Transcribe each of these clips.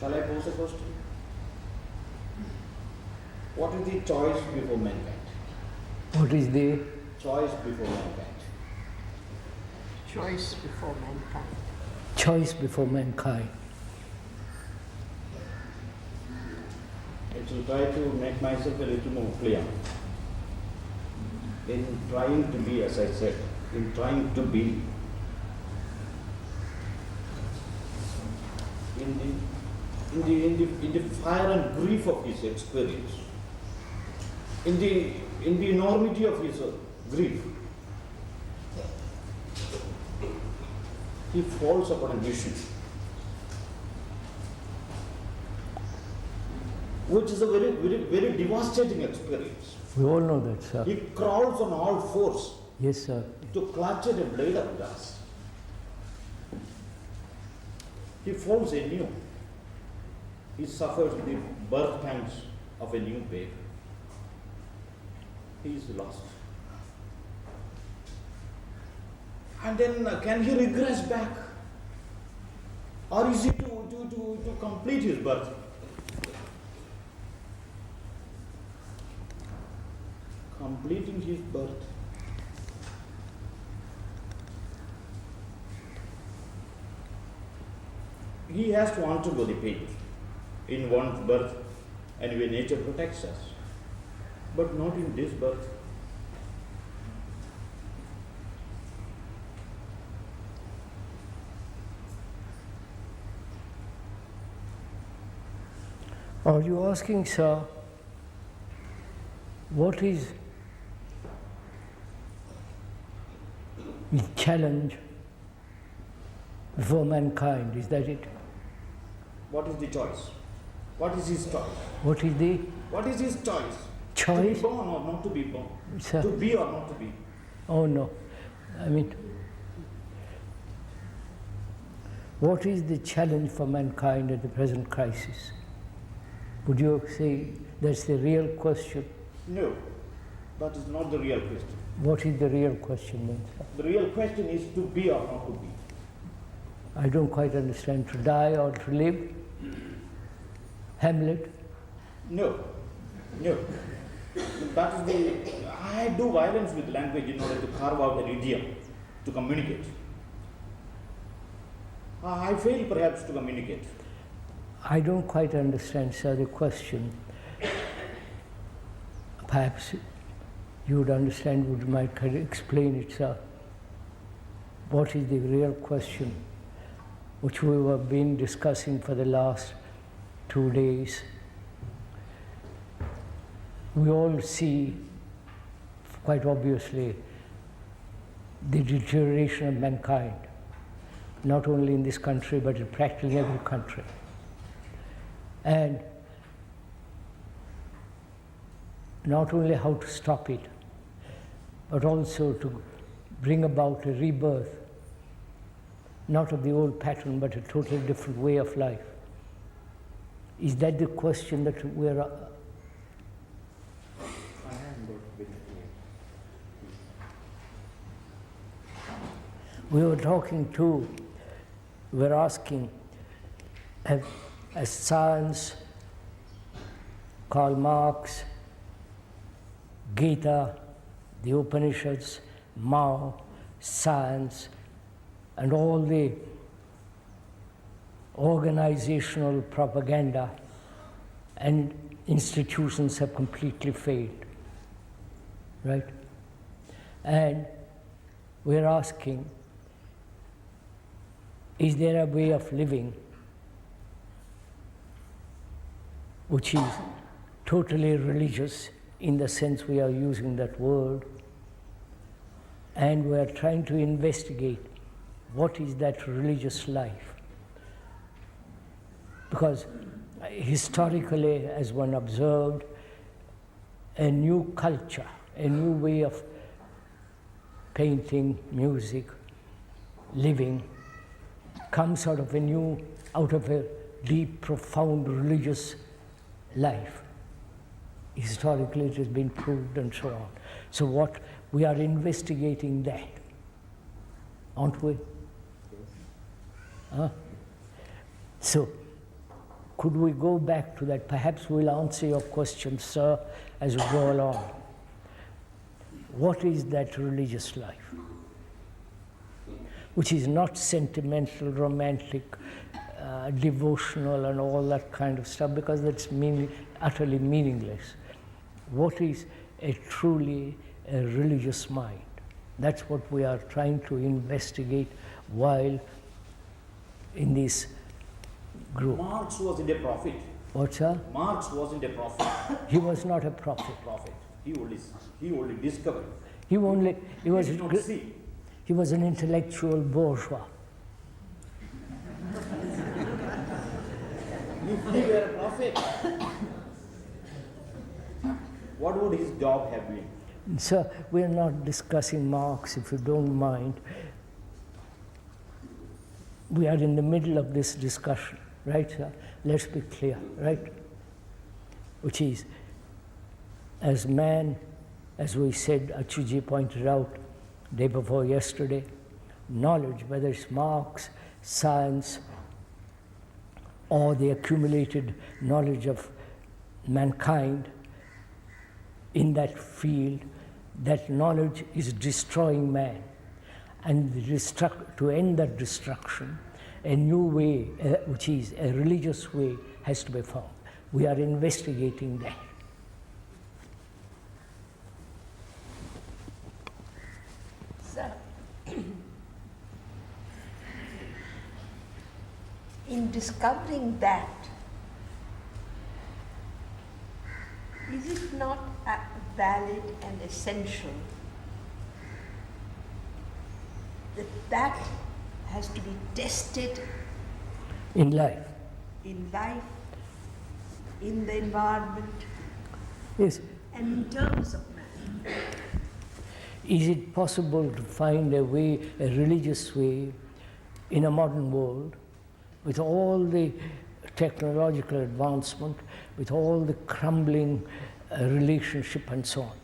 Shall I pose a question? What is the choice before mankind? What is the Choice before mankind. Choice before mankind. choice before mankind? I will try to make myself a little more clear. In trying to be, as I said, in trying to be, in the fire and grief of his experience, in the enormity of his grief, he falls upon a vision, which is a very, very, very devastating experience. We all know that, sir. He crawls on all fours Yes, sir. to clutch at a blade of grass. He falls anew. He suffers the birth pangs of a new babe. He is lost. And then can he regress back? Or is he to complete his birth? Completing his birth. He has to undergo the pain in one's birth, anyway nature protects us, but not in this birth. Are you asking, sir, what is the challenge before mankind? Is that it? What is the choice? What is his choice? What is the What is his choice? To choice? be born or not to be born? Sir. To be or not to be? Oh no. I mean, what is the challenge for mankind at the present crisis? Would you say that's the real question? No, that is not the real question. What is the real question then, sir? The real question is to be or not to be. I don't quite understand. To die or to live? Hamlet? No, no. That is the. I do violence with language in order to carve out an idiom to communicate. I fail perhaps to communicate. I don't quite understand, sir, the question. Perhaps you would understand, would might explain it, sir. What is the real question which we have been discussing for the last 2 days? We all see, quite obviously, the deterioration of mankind, not only in this country, but in practically every country. And not only how to stop it, but also to bring about a rebirth, not of the old pattern, but a totally different way of life. Is that the question that we're... I haven't got very clear. We were talking to, we're asking, as science, Karl Marx, Gita, the Upanishads, Mao, science, and all the organizational propaganda and institutions have completely failed, right? And we're asking, is there a way of living which is totally religious in the sense we are using that word, and we are trying to investigate what is that religious life? Because historically, as one observed, a new culture, a new way of painting, music, living, comes out of a deep, profound religious life. Historically, it has been proved and so on. So what we are investigating that, aren't we? Huh? So could we go back to that? Perhaps we'll answer your question, sir, as we go along. What is that religious life? Which is not sentimental, romantic, devotional and all that kind of stuff, because that's utterly meaningless. What is a truly a religious mind? That's what we are trying to investigate while in this group. Marx wasn't a prophet. What, sir? Marx wasn't a prophet. He was not a prophet. He only discovered. He was He did not see. He was an intellectual bourgeois. If he were a prophet, what would his job have been? Sir, we are not discussing Marx, if you don't mind. We are in the middle of this discussion, right, sir? Let's be clear, right? Which is, as man, as we said, Achuji pointed out day before yesterday, knowledge, whether it's Marx, science, or the accumulated knowledge of mankind in that field, that knowledge is destroying man. And to end that destruction, a new way, which is a religious way, has to be found. We are investigating that. Sir, in discovering that, is it not valid and essential that has to be tested In life. in life, in the environment, Yes. and in terms of man? Is it possible to find a way, a religious way, in a modern world, with all the technological advancement, with all the crumbling relationship and so on?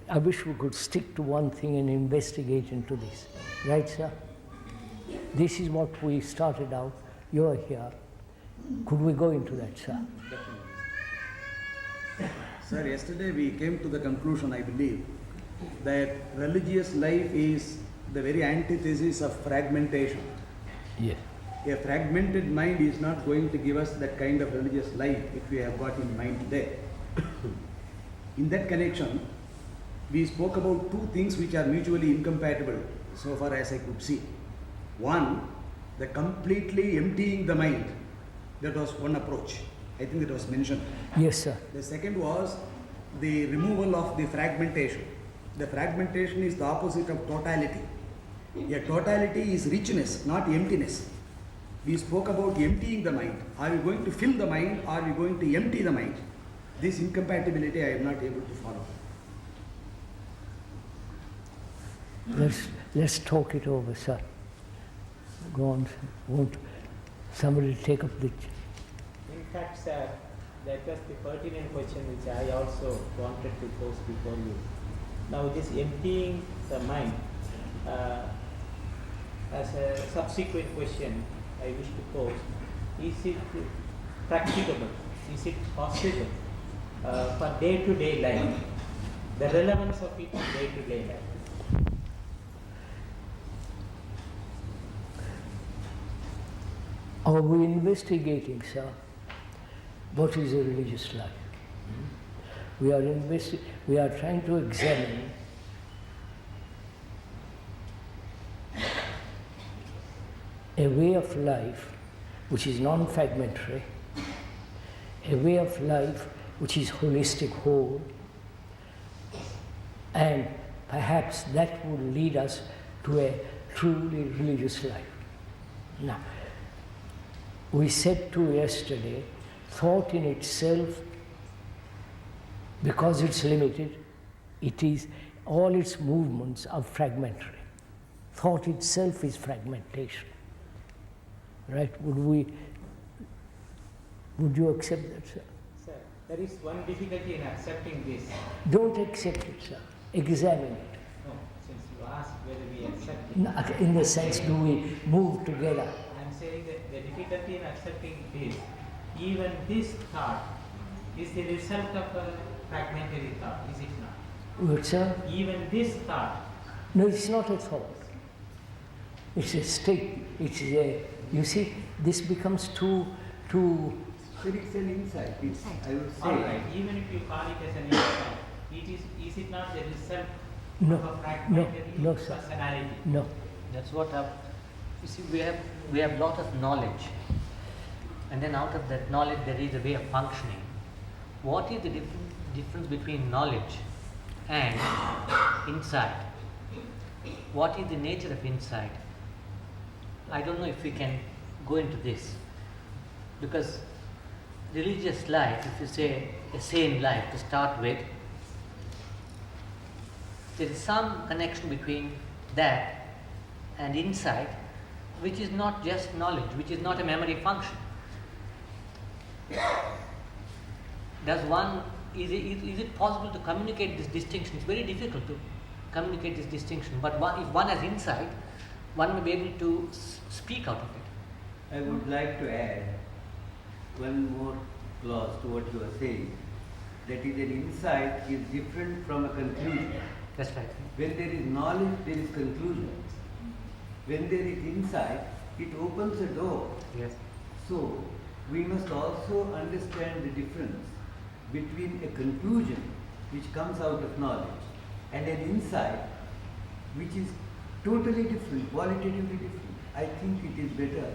I wish we could stick to one thing and investigate into this. Right, sir? This is what we started out. You're here. Could we go into that, sir? Sir, yesterday we came to the conclusion, I believe, that religious life is the very antithesis of fragmentation. Yes. A fragmented mind is not going to give us that kind of religious life which we have got in mind today. In that connection, we spoke about two things which are mutually incompatible, so far as I could see. One, the completely emptying the mind. That was one approach. I think that was mentioned. Yes, sir. The second was the removal of the fragmentation. The fragmentation is the opposite of totality. A totality is richness, not emptiness. We spoke about emptying the mind. Are we going to fill the mind or are we going to empty the mind? This incompatibility I am not able to follow. Let's talk it over, sir. Go on, sir. Won't somebody take up the... In fact, sir, that was the pertinent question which I also wanted to pose before you. Now, this emptying the mind, as a subsequent question I wish to pose, is it practicable, is it possible for day-to-day life, the relevance of it in day-to-day life? Are we investigating, sir, what is a religious life? We are trying to examine a way of life which is non-fragmentary, a way of life which is holistic, whole, and perhaps that would lead us to a truly religious life. Now, we said to yesterday, thought in itself, because it's limited, it is, all its movements are fragmentary. Thought itself is fragmentation. Right? Would you accept that, sir? Sir, there is one difficulty in accepting this. Don't accept it, sir. Examine it. No, since you asked whether we accept it. In the sense, do we move together? I am saying that the difficulty in accepting this even this thought is the result of a fragmentary thought, is it not? What, sir? Even this thought, No, it's not a thought. It's a state. It's a, you see, this becomes too. But it's an insight. It's, I would say. alright, even if you call it as an insight, is it not the result No, of a fragmentary no, sir. personality? No. That's what you see, we have lot of knowledge, and then out of that knowledge there is a way of functioning. What is the difference between knowledge and insight? What is the nature of insight? I don't know if we can go into this, because religious life, if you say a sane life to start with, there is some connection between that and insight, which is not just knowledge, which is not a memory function. Is it possible to communicate this distinction? It's very difficult to communicate this distinction, but if one has insight, one may be able to speak out of it. I would like to add one more clause to what you are saying. That is, an insight is different from a conclusion. That's right. When there is knowledge, there is conclusion. When there is insight, it opens a door. Yes. So, we must also understand the difference between a conclusion which comes out of knowledge and an insight which is totally different, qualitatively different. I think it is better.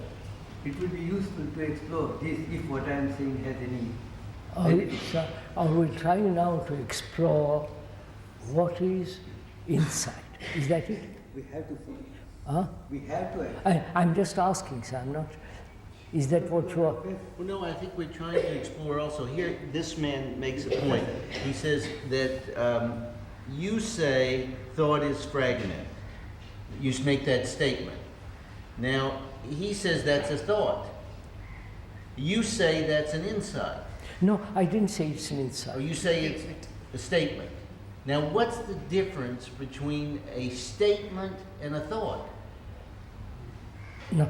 It will be useful to explore this if what I am saying has any. I will try now to explore what is insight. Is that it? We have to see. Huh? We have to. I'm just asking, sir. I'm not. Is that what you are? Well, no, I think we're trying to explore also. Here, this man makes a point. He says that you say thought is fragment. You make that statement. Now, he says that's a thought. You say that's an insight. No, I didn't say it's an Or insight. you say it's a statement. Now, what's the difference between a statement and a thought? No,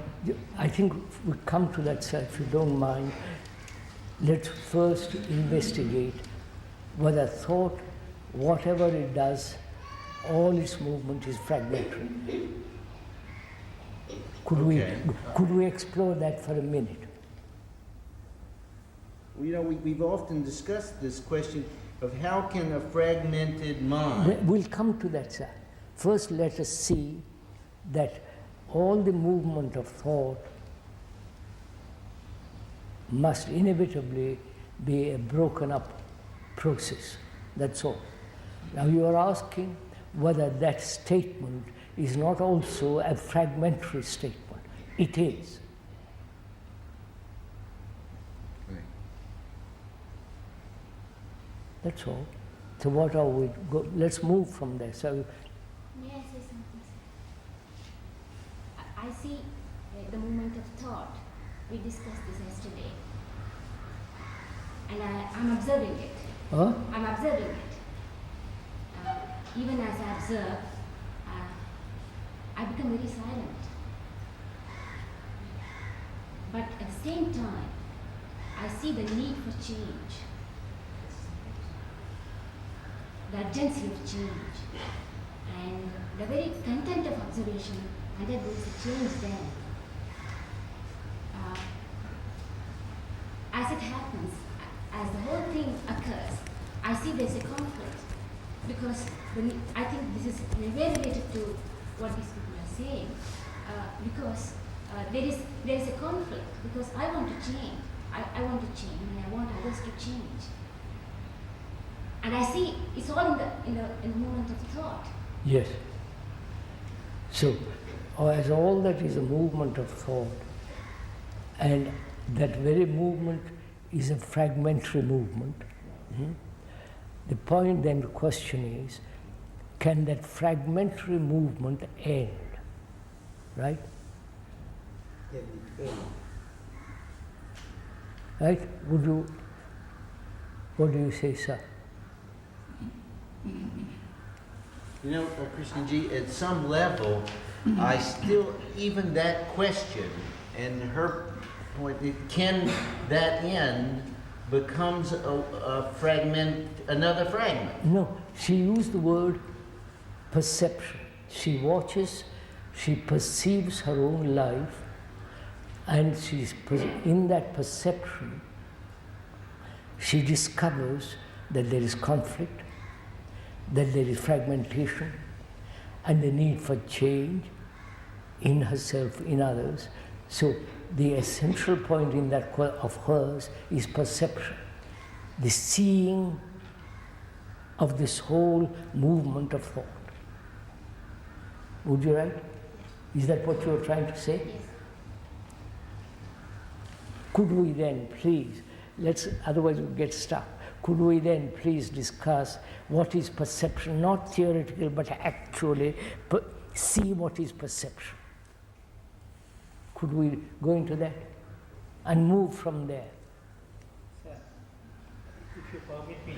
I think we come to that, sir, if you don't mind. Let's first investigate whether thought, whatever it does, all its movement is fragmentary. Okay. Could we explore that for a minute? You know, we've often discussed this question of how can a fragmented mind... We'll come to that, sir. First, let us see that all the movement of thought must inevitably be a broken up process. That's all. Now you are asking whether that statement is not also a fragmentary statement. It is. Right. That's all. So what are we let's move from there. So May I say something, sir? I see the movement of thought. We discussed this yesterday. And I'm observing it. huh? I'm observing it. Even as I observe, I become very silent. But at the same time, I see the need for change, the urgency of change, and the very content of observation undergoes a change then. As it happens, as the whole thing occurs, I see there's a conflict, because I think this is very related to what these people are saying, because there is a conflict, because I want to change. I want to change, and I want others to change. And I see it's all in the moment of thought. Yes. So, as all that is a movement of thought, and that very movement is a fragmentary movement, the point then, the question is, can that fragmentary movement end? Right? Right? What do you say, sir? You know, Krishnaji, at some level, I still, even that question and her point, can that end becomes a fragment, another fragment? No, she used the word perception. She watches, she perceives her own life, and in that perception, she discovers that there is conflict, that there is fragmentation, and the need for change in herself, in others. So the essential point in that of hers is perception, the seeing of this whole movement of thought. Would you write? Is that what you were trying to say? Yes. Could we then please, otherwise we'll get stuck. Could we then please discuss what is perception, not theoretical, but actually see what is perception? Could we go into that and move from there? Sir, if you permit me,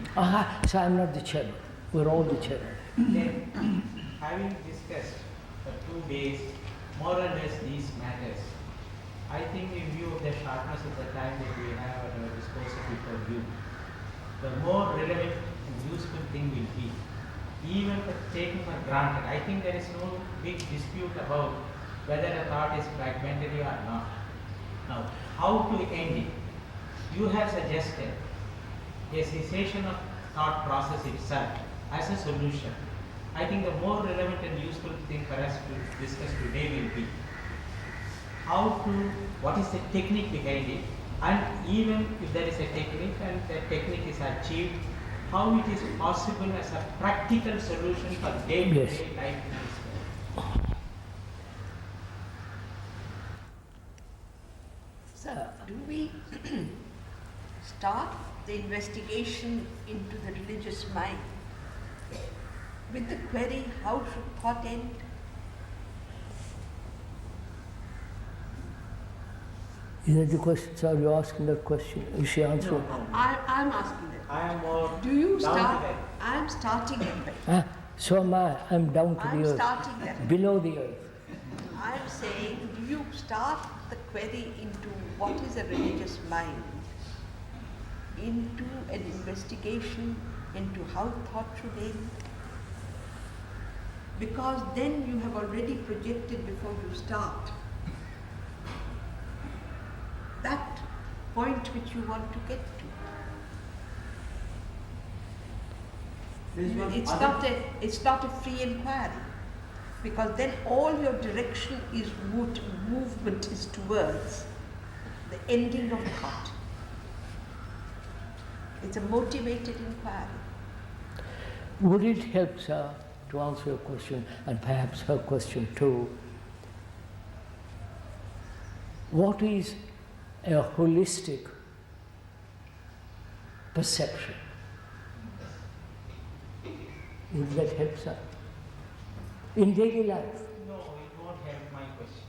So I'm not the chairman. We're all the chairman. then having discussed for 2 days more or less these matters, I think in view of the shortness of the time that we have at our disposal before you, the more relevant and useful thing will be, even for taking for granted. I think there is no big dispute about whether a thought is fragmentary or not. Now, how to end it? You have suggested a cessation of thought process itself as a solution. I think the more relevant and useful thing for us to discuss today will be what is the technique behind it, and even if there is a technique and the technique is achieved, how it is possible as a practical solution for day-to-day life in this world. So, do we start the investigation into the religious mind with the query, how should thought end? Is that the question? So are you asking that question? Is she answering? I'm asking that. I am more Do you down to start? that. I'm starting it. So am I. I'm down to I'm the earth. starting that. Below the earth. I'm saying, do you start the query into what is a religious mind, into an investigation into how thought should end? Because then you have already projected before you start that point which you want to get to. It's not a free inquiry, because then all your direction is movement is towards the ending of thought. It's a motivated inquiry. Would it help, sir, to answer your question, and perhaps her question too? What is a holistic perception? Would that help, sir? In daily life? No, it won't help my question.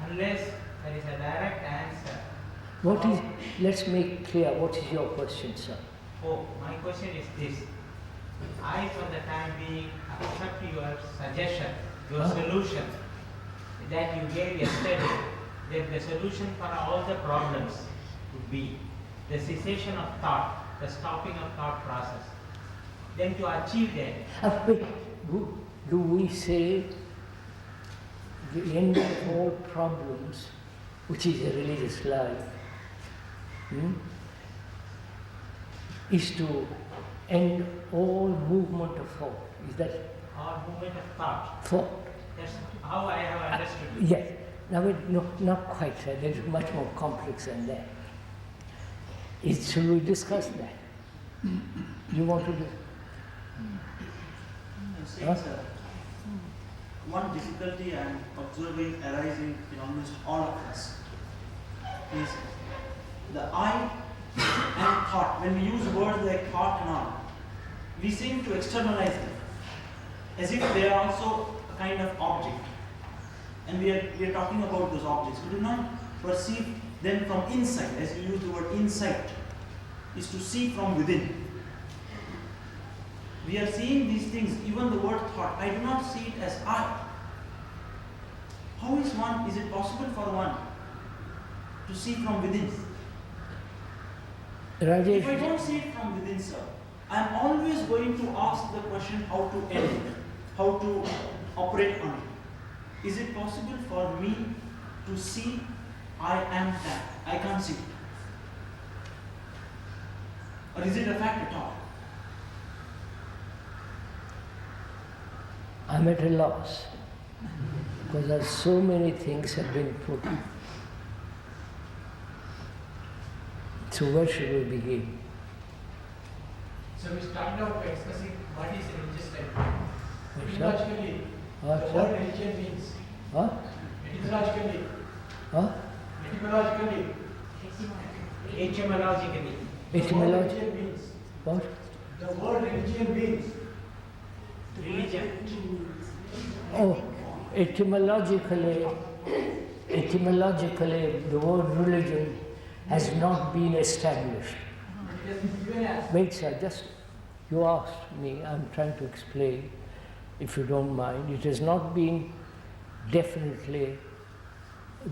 Unless there is a direct answer. Let's make clear, what is your question, sir? Oh, my question is this. I, for the time being, accept your suggestion, your solution that you gave yesterday, that the solution for all the problems would be the cessation of thought, the stopping of thought process. Then to achieve that, Do we say the end of all problems, which is a religious life, is to end all movement of thought? Is that all movement of thought. thought? That's how I have understood it. Yes. Now, not quite, sir. There is much more complex than that. Should we discuss that? You want to do? One difficulty I am observing arising in almost all of us is the I and thought. When we use words like thought and all, we seem to externalize them as if they are also a kind of object. And we are talking about those objects. We do not perceive them from inside. As you use the word insight, is to see from within. We are seeing these things, even the word thought. I do not see it as I. How is it possible for one to see from within. Rajesh, If I don't see it from within, sir, I'm always going to ask the question how to end it, how to operate on it. Is it possible for me to see I am that? I can't see it. Or is it a fact at all? I'm at a loss because there's so many things have been put. So where should we begin? So we started out by discussing what is religious life. Etymologically, the word religion means. Huh? Etymologically. Huh? Etymologically. Etymologically. Etymology. Religion means. What? The word religion means. Religion. Oh, etymologically, the word religion has not been established. Wait, sir, just you asked me, I'm trying to explain, if you don't mind. It has not been definitely,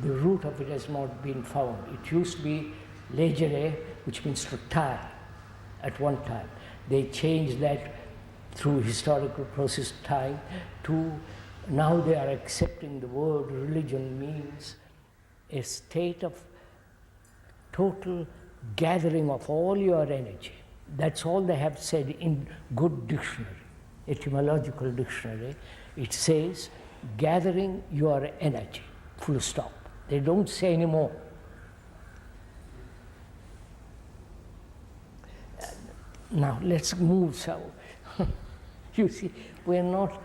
the root of it has not been found. It used to be legere, which means to tie at one time. They changed that through historical process time to now they are accepting the word religion means a state of total gathering of all your energy. That's all they have said in good dictionary, etymological dictionary. It says gathering your energy, full stop. They don't say anymore. Now let's move south. You see, we're not,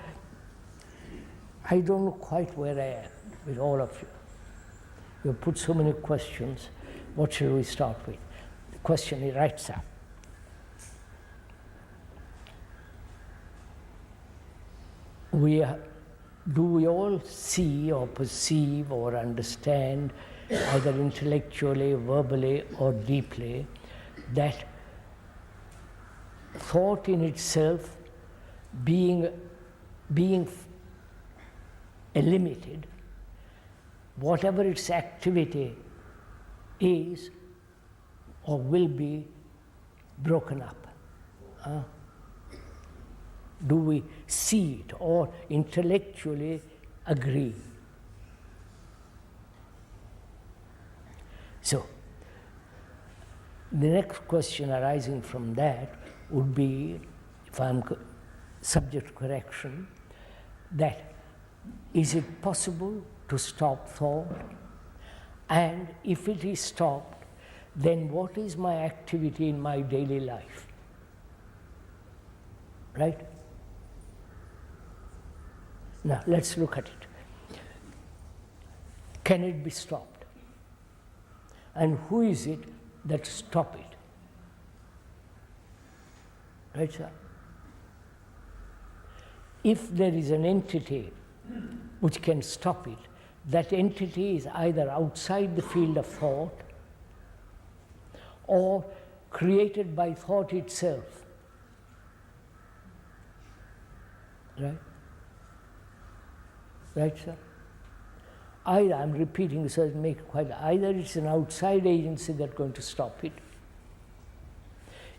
I don't know quite where I am with all of you. You put so many questions. What shall we start with? The question is right, sir. Do we all see or perceive or understand, either intellectually, verbally, or deeply, that thought in itself being limited, whatever its activity is or will be broken up? Do we see it or intellectually agree? So, the next question arising from that would be, if I'm subject to correction, that is it possible to stop thought? And if it is stopped, then what is my activity in my daily life? Right? Now, let's look at it. Can it be stopped? And who is it that stop it? Right, sir? If there is an entity which can stop it, that entity is either outside the field of thought or created by thought itself. Right? Right, sir? Either, I'm repeating so to make it quite, either it's an outside agency that's going to stop it.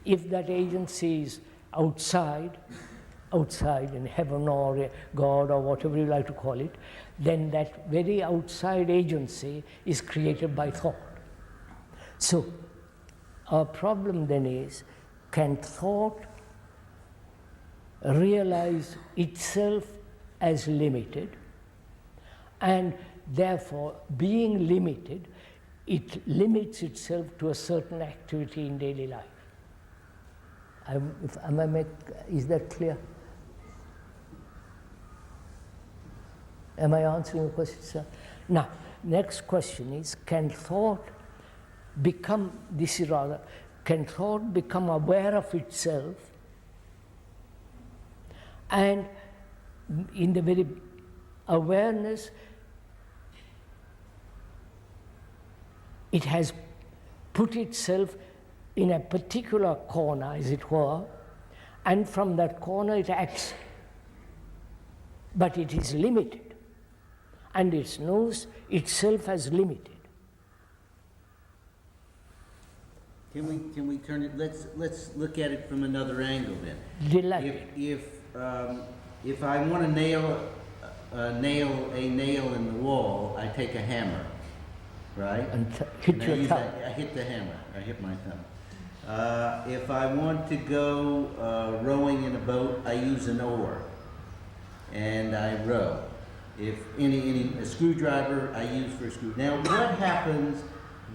If that agency is outside in heaven or God or whatever you like to call it, then that very outside agency is created by thought. So, our problem then is, can thought realize itself as limited, and therefore, being limited, it limits itself to a certain activity in daily life? Is that clear? Am I answering the question, sir? Now, next question is, can thought become aware of itself, and in the very awareness, it has put itself in a particular corner, as it were, and from that corner it acts. But it is limited, and it knows itself as limited. Can we turn it, let's look at it from another angle then. Delighted. If I want to nail a nail in the wall, I take a hammer, right? And hit And your thumb. I hit the hammer. I hit my thumb. If I want to go rowing in a boat, I use an oar, and I row. If a screwdriver, I use for a screw. Now, what happens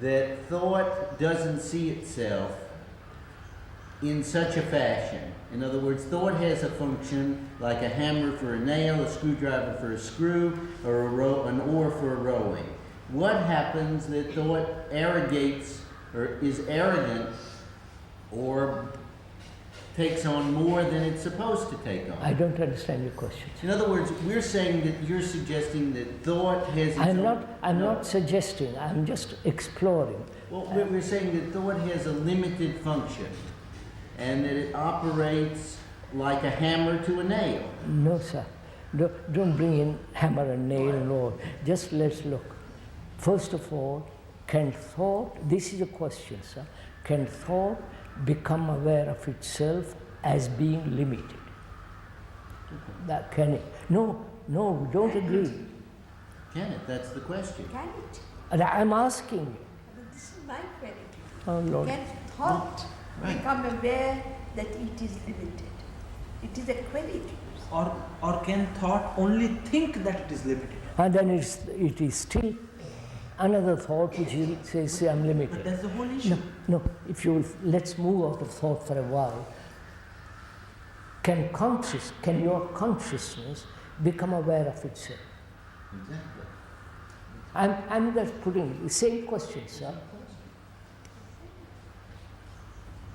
that thought doesn't see itself in such a fashion? In other words, thought has a function like a hammer for a nail, a screwdriver for a screw, or an oar for a rowing. What happens that thought arrogates or is arrogant or takes on more than it's supposed to take on? I don't understand your question. In other words, we're saying that you're suggesting that thought has its I'm not suggesting, I'm just exploring. Well, we're saying that thought has a limited function and that it operates like a hammer to a nail. No, sir. Don't bring in hammer and nail and all. Just let's look. First of all, can thought, this is a question, sir, can thought become aware of itself as being limited? That can it? No, we don't agree. Can it? That's the question. Can it? And I'm asking you. This is my query. Oh, Lord. Can thought become aware that it is limited? It is a query. Or can thought only think that it is limited? And then it is still another thought which says, I'm But limited. that's the whole issue. No, if you will, let's move out of thought for a while. Can your consciousness become aware of itself? Exactly. I'm just putting the same question, sir.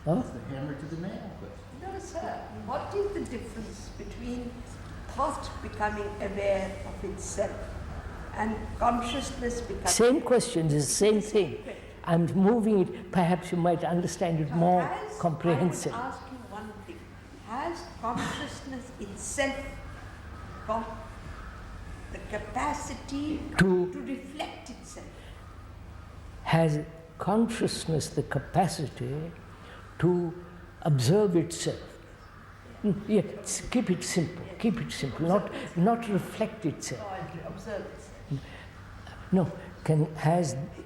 Huh? It's the hammer to the nail question. No, sir. What is the difference between thought becoming aware of itself and consciousness becoming? Same question, is the same thing. I'm moving it, perhaps you might understand it more comprehensive. I would ask you one thing. Has consciousness itself got the capacity to reflect itself? Has consciousness the capacity to observe itself? Yes, keep it simple, not reflect itself. Observe itself. No,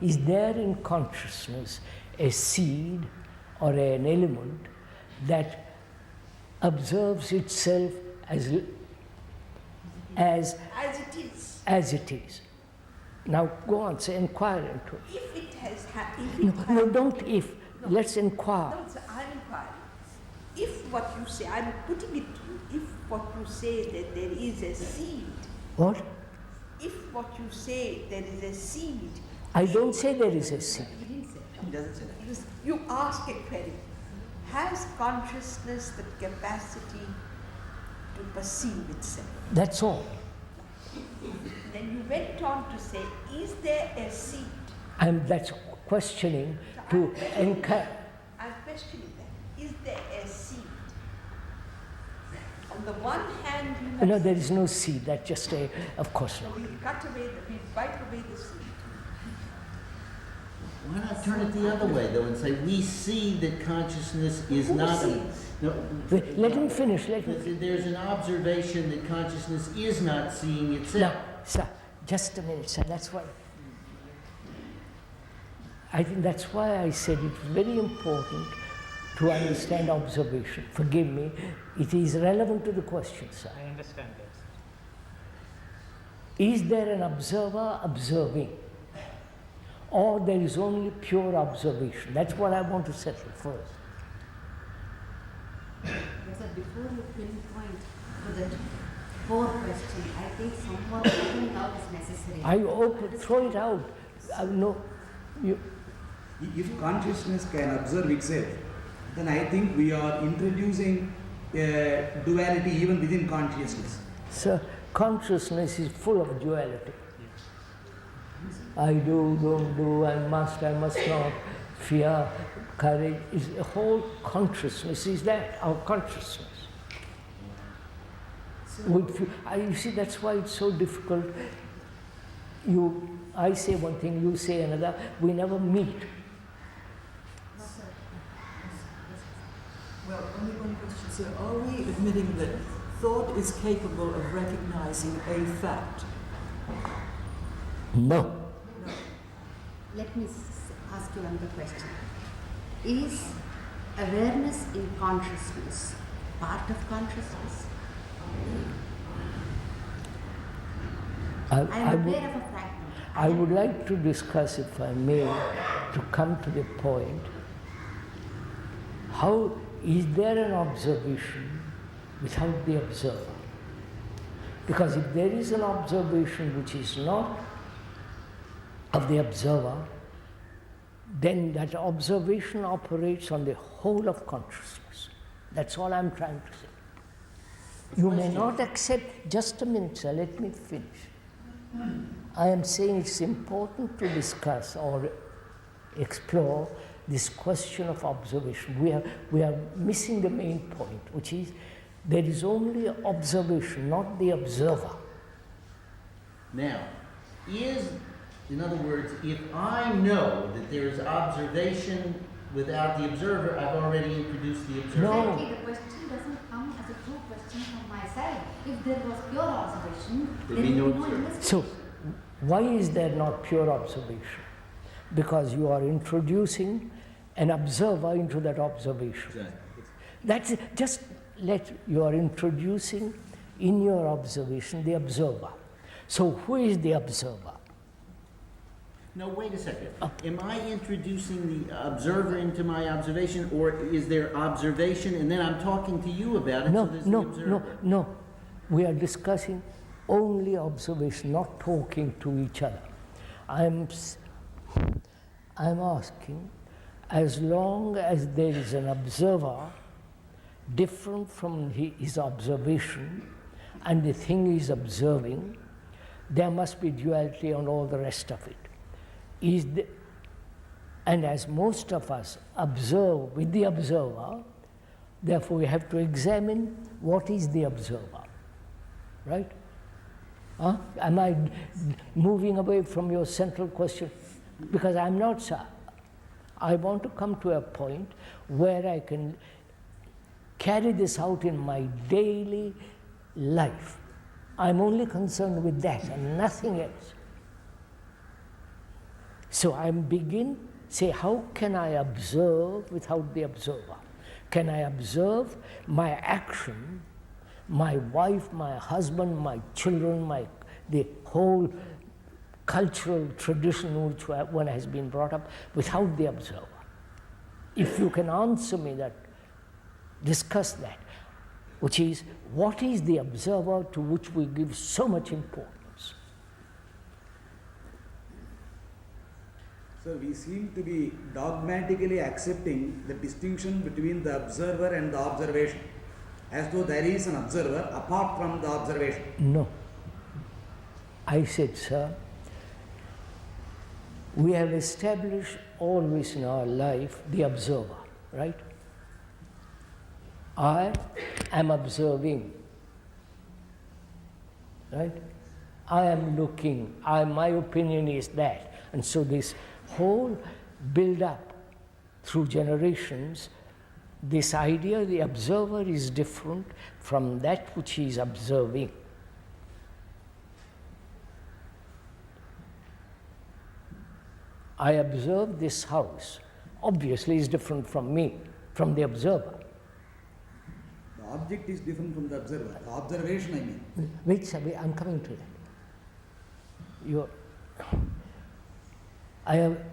is there in consciousness a seed or an element that observes itself as it is? As it is. Now go on, say, inquire into it. If it has Don't if. Let's inquire. No, sir, I'm inquiring. If what you say, I'm putting it to you, if what you say that there is a seed. What? If what you say there is a seed. I don't say there is a seed. He doesn't say that. You ask a query. Has consciousness the capacity to perceive itself? That's all. Then you went on to say, is there a seed? That's questioning to encourage. I'm questioning that. Is there a seed? On the one hand, you have No, there is no seed. That's just of course So not. we bite away the seed. Why not turn it the other way, though, and say, we see that consciousness is not... No, Let him finish. There's an observation that consciousness is not seeing itself. No, sir, just a minute, sir. That's why. I think that's why I said it's very important to understand observation. Forgive me, it is relevant to the question, sir. I understand that. Is there an observer observing? Or there is only pure observation? That's what I want to settle first. Yes, sir, before you pinpoint to the core question, I think somewhat opening out is necessary. Throw it out. If consciousness can observe itself, then I think we are introducing a duality even within consciousness. Sir, consciousness is full of duality. I do, don't do, I must not, fear, courage. The whole consciousness is that, our consciousness. You see, that's why it's so difficult. I say one thing, you say another, we never meet. Well, only one question, sir. Are we admitting that thought is capable of recognizing a fact? No. No. Let me ask you another question. Is awareness in consciousness part of consciousness? I am aware of a fragment. I would like to discuss, if I may, to come to the point, how is there an observation without the observer? Because if there is an observation which is not of the observer, then that observation operates on the whole of consciousness. That's all I'm trying to say. You may not accept, just a minute, sir, let me finish. I am saying it's important to discuss or explore this question of observation. We are missing the main point, which is there is only observation, not the observer. Now, in other words, if I know that there is observation without the observer, I've already introduced the observer. No. Exactly, the question doesn't come as a true question from my side. If there was pure observation, There'd be no observer. investigation. So, why is there not pure observation? Because you are introducing an observer into that observation. Exactly. That's just you are introducing in your observation the observer. So, who is the observer? No, wait a second. Am I introducing the observer into my observation, or is there observation and then I'm talking to you about it, so there's the observer? No. We are discussing only observation, not talking to each other. I'm asking, as long as there is an observer different from his observation and the thing he's observing, there must be duality on all the rest of it. And as most of us observe with the observer, therefore we have to examine what is the observer, right? Am I moving away from your central question? Because I'm not, sir. I want to come to a point where I can carry this out in my daily life. I'm only concerned with that and nothing else. So I say, how can I observe without the observer? Can I observe my action, my wife, my husband, my children, the whole cultural tradition in which one has been brought up without the observer? If you can answer me that, discuss that, which is, what is the observer to which we give so much importance? So we seem to be dogmatically accepting the distinction between the observer and the observation, as though there is an observer apart from the observation. No. I said, sir, we have established always in our life the observer, right? I am observing, right? I am looking, my opinion is that. And so this whole build-up through generations, this idea the observer is different from that which he is observing. I observe this house, obviously is different from me, from the observer. The object is different from the observer. The observation, I mean. Wait, sir, I'm coming to that.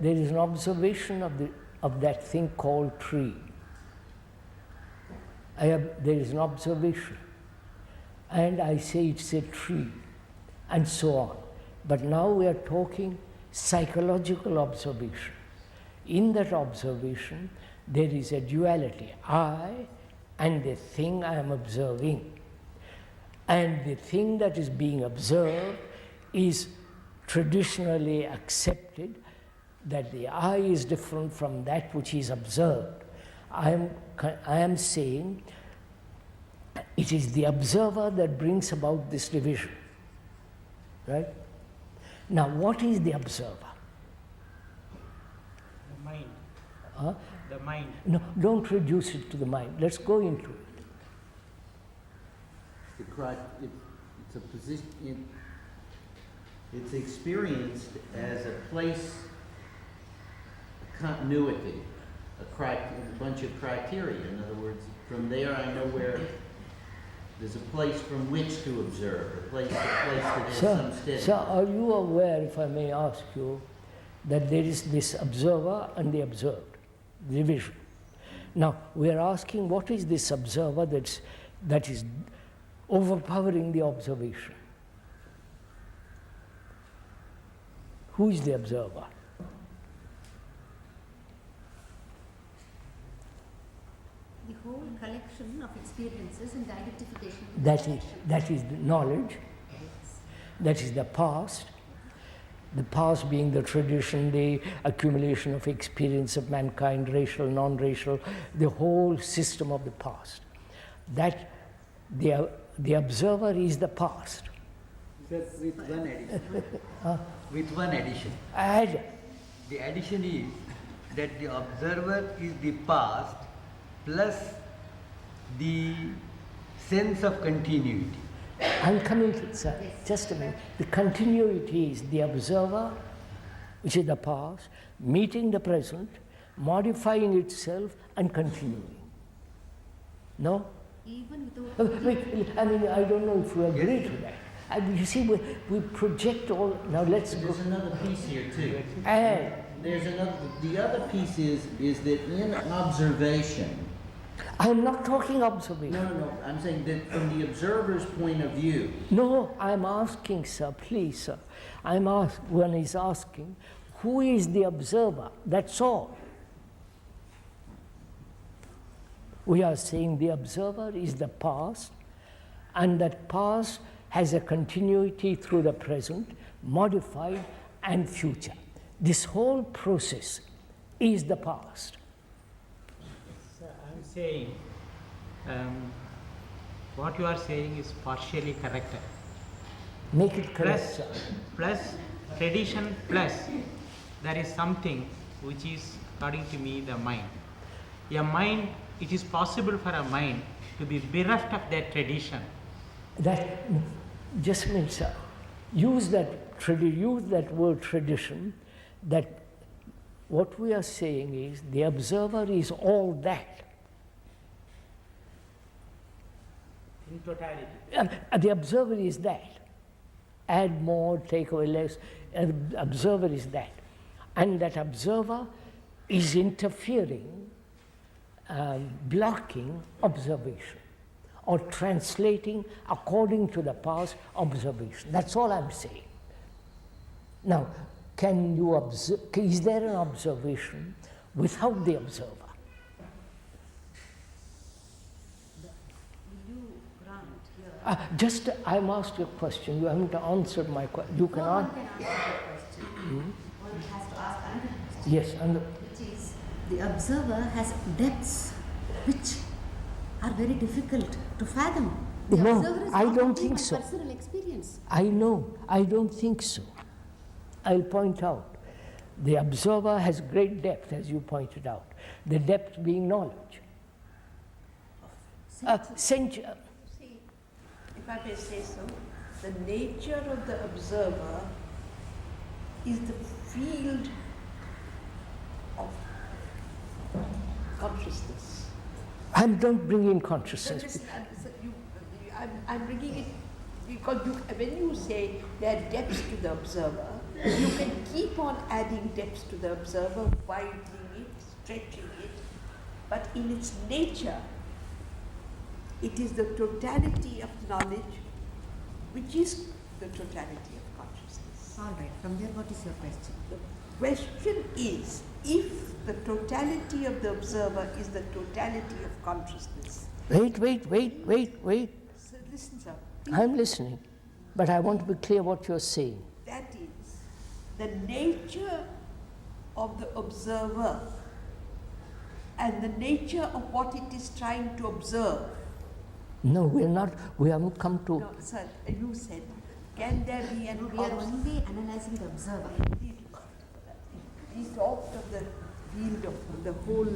There is an observation of that thing called tree. There is an observation, and I say it's a tree, and so on. But now we are talking psychological observation. In that observation, there is a duality, I and the thing I am observing. And the thing that is being observed is traditionally accepted that the I is different from that which is observed. I am saying it is the observer that brings about this division, right? Now, what is the observer? The mind. the mind. No, don't reduce it to the mind. Let's go into it. It's a position. It's experienced as a place, a continuity, a bunch of criteria. In other words, from there I know where there's a place from which to observe, a place that has some steady. So, are you aware, if I may ask you, that there is this observer and the observed, division? Now, we are asking, what is this observer that is overpowering the observation? Who is the observer? The whole collection of experiences and the identification. That is the knowledge. That is the past. The past being the tradition, the accumulation of experience of mankind, racial, non-racial, the whole system of the past. That the observer is the past. With one addition. With one addition. Add. The addition is that the observer is the past plus the sense of continuity. I'm coming to it, sir. Just a minute. The continuity is the observer, which is the past, meeting the present, modifying itself and continuing. No? Even without... Wait, I mean, I don't know if you agree to that. You see, we project all... Now let's There's go... another piece here too. And There's another. The other piece is that in observation. I'm not talking observation. No. I'm saying that from the observer's point of view. No, I'm asking, sir, please, sir. One is asking, who is the observer? That's all. We are saying the observer is the past, and that past has a continuity through the present, modified, and future. This whole process is the past. So I'm saying, what you are saying is partially correct. Make it correct, sir. Plus tradition plus there is something which is, according to me, the mind. A mind, it is possible for a mind to be bereft of that tradition. That just means, sir, use that word tradition. That what we are saying is the observer is all that. In totality. The observer is that. Add more, take away less. The observer is that. And that observer is interfering, blocking observation, or translating according to the past observation. That's all I'm saying. Now, can you observe? Is there an observation without the observer? Will you grant here? Just, I'm asked you a question. You haven't answered my question. You can One answer. can answer the question. One has to ask another question. Yes, and Which is, the observer has depths which are very difficult to fathom. The No, observer is I not don't only think my so. personal experience. I know, I don't think so. I'll point out. The observer has great depth, as you pointed out. The depth being knowledge. See, if I may say so, the nature of the observer is the field of consciousness. I don't bring in consciousness. I'm bringing it because when you say there are depths to the observer, you can keep on adding depths to the observer, widening it, stretching it, but in its nature, it is the totality of knowledge which is the totality of consciousness. All right, from there, what is your question? The question is, if the totality of the observer is the totality of consciousness. Wait. So listen, sir. I'm listening, but I want to be clear what you're saying. That is the nature of the observer and the nature of what it is trying to observe. No, we haven't come to... No, sir, you said, can there be an... We are only analyzing the observer. He talked of the field of the whole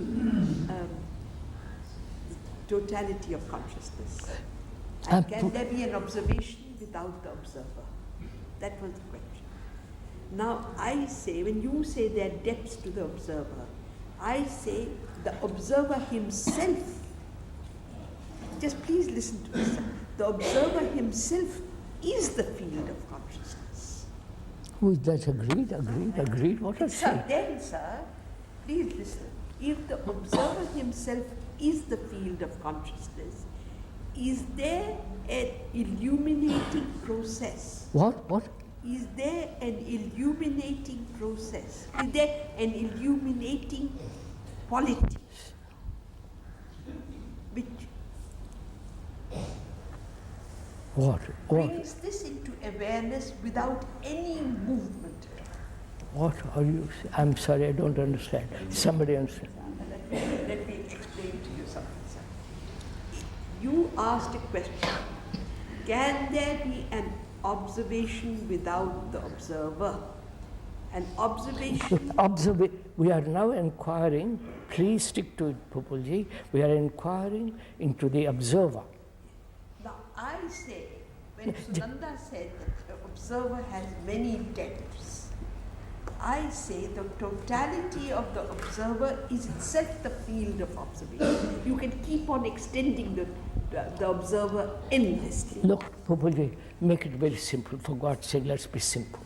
totality of consciousness. And can there be an observation without the observer? That was the question. Now I say, when you say there are depths to the observer, I say the observer himself, just please listen to this, the observer himself is the field of consciousness. Who is that? Agreed. What I say? Then, sir, please listen. If the observer himself is the field of consciousness, is there an illuminating process? What? Is there an illuminating process? Is there an illuminating quality which What? brings this into awareness without any movement? What are you saying? I'm sorry, I don't understand. Somebody understand. Let me explain to you something, sir. You asked a question. Can there be an observation without the observer? An observation. We are now inquiring, please stick to it, Populji. We are inquiring into the observer. Now, I say, when Sunanda said that the observer has many depths, I say the totality of the observer is itself the field of observation. You can keep on extending the observer endlessly. Look, Populji, make it very simple. For God's sake, let's be simple.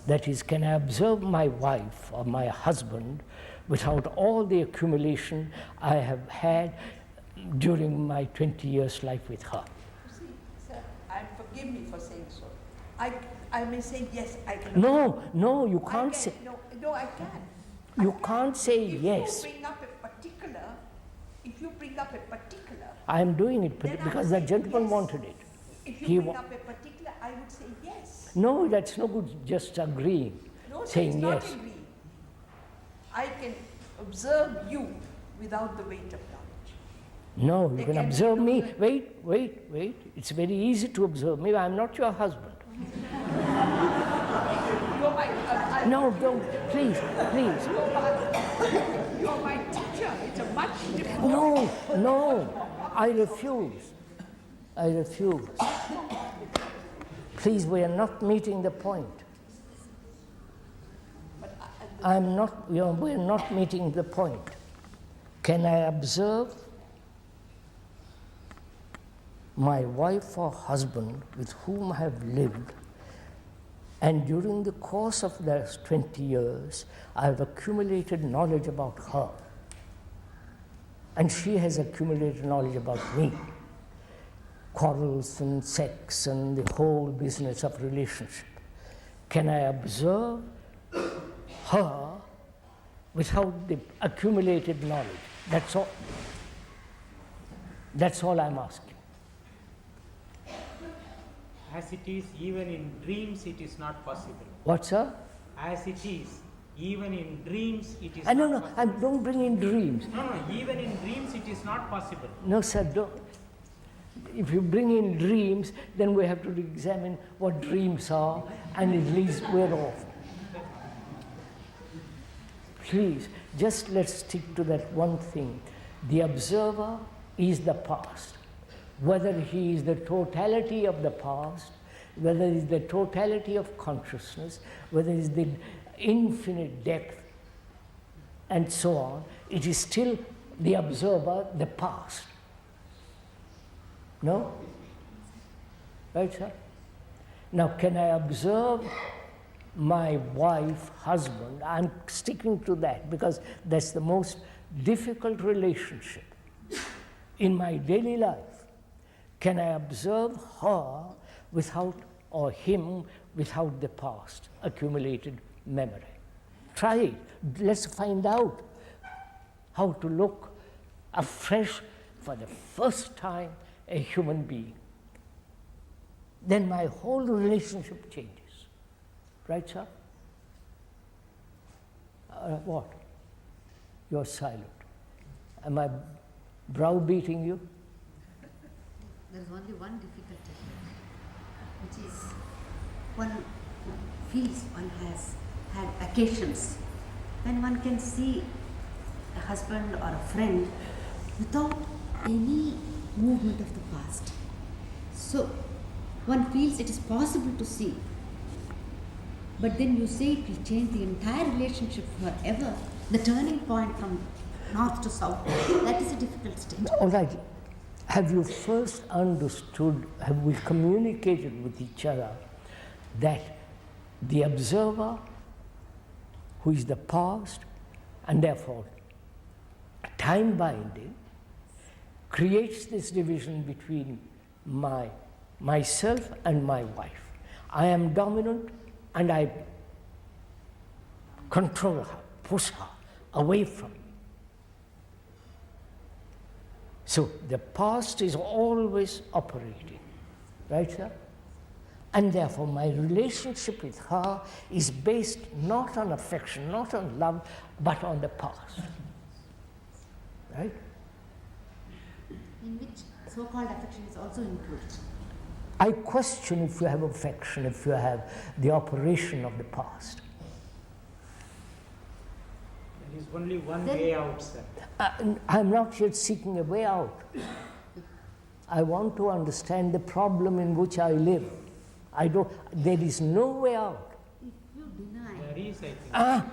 That is, can I observe my wife or my husband without all the accumulation I have had during my 20 years life with her? See, sir, forgive me for saying so. I may say yes, I can. No, you can't say. No, I can. You can't say yes. If you bring up a particular. I am doing it because the gentleman wanted it. If you bring up a particular, I would say yes. No, that's no good just agreeing, saying it's yes. not agreeing. I can observe you without the weight of knowledge. No, you can observe me. Wait. It's very easy to observe me. I'm not your husband. No, don't. Please. You're my teacher. It's a much different. No. I refuse. Please, we are not meeting the point. We're not meeting the point. Can I observe my wife or husband with whom I have lived, and during the course of those 20 years, I have accumulated knowledge about her, and she has accumulated knowledge about me, quarrels and sex and the whole business of relationship. Can I observe her without the accumulated knowledge? That's all I'm asking. As it is, even in dreams, it is not possible. What, sir? As it is, even in dreams, it is No, not possible. don't bring in dreams. No, even in dreams, it is not possible. No, sir, don't. If you bring in dreams, then we have to examine what dreams are, and at least we're off. Please, just let's stick to that one thing. The observer is the past. Whether he is the totality of the past, whether he is the totality of consciousness, whether he is the infinite depth, and so on, it is still the observer, the past. No? Right, sir? Now, can I observe my wife, husband? I'm sticking to that because that's the most difficult relationship in my daily life. Can I observe her without, or him without the past accumulated memory? Try it. Let's find out how to look afresh for the first time a human being. Then my whole relationship changes. Right, sir? What? You're silent. Am I browbeating you? There is only one difficulty here, which is one feels one has had occasions when one can see a husband or a friend without any movement of the past. So one feels it is possible to see. But then you say it will change the entire relationship forever, the turning point from north to south. That is a difficult state. All right. Have you first understood, have we communicated with each other that the observer, who is the past, and therefore time binding, creates this division between myself and my wife. I am dominant and I control her, push her away from me. So the past is always operating, right, sir? And therefore my relationship with her is based not on affection, not on love, but on the past, right? In which so-called affection is also included. I question if you have affection, if you have the operation of the past. There is only one way out, sir. I'm not yet seeking a way out. I want to understand the problem in which I live. There is no way out. If you deny. There is, I think.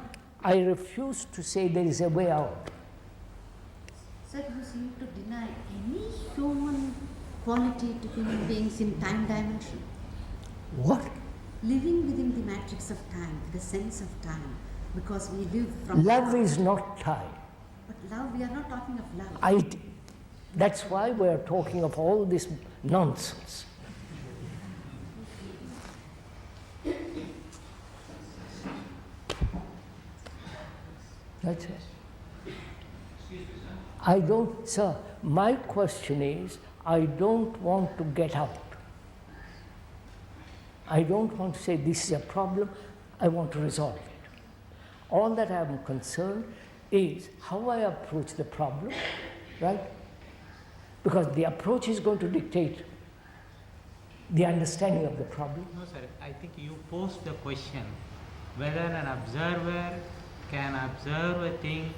I refuse to say there is a way out. Sir, you seem to deny any human quality to human beings in time dimension. What? Living within the matrix of time, the sense of time, because we live from Love is not time. But love, we are not talking of love. That's why we are talking of all this nonsense. That's it. I don't, sir, my question is, I don't want to get out. I don't want to say this is a problem, I want to resolve it. All that I am concerned is how I approach the problem, right? Because the approach is going to dictate the understanding of the problem. No, sir, I think you posed the question whether an observer can observe a thing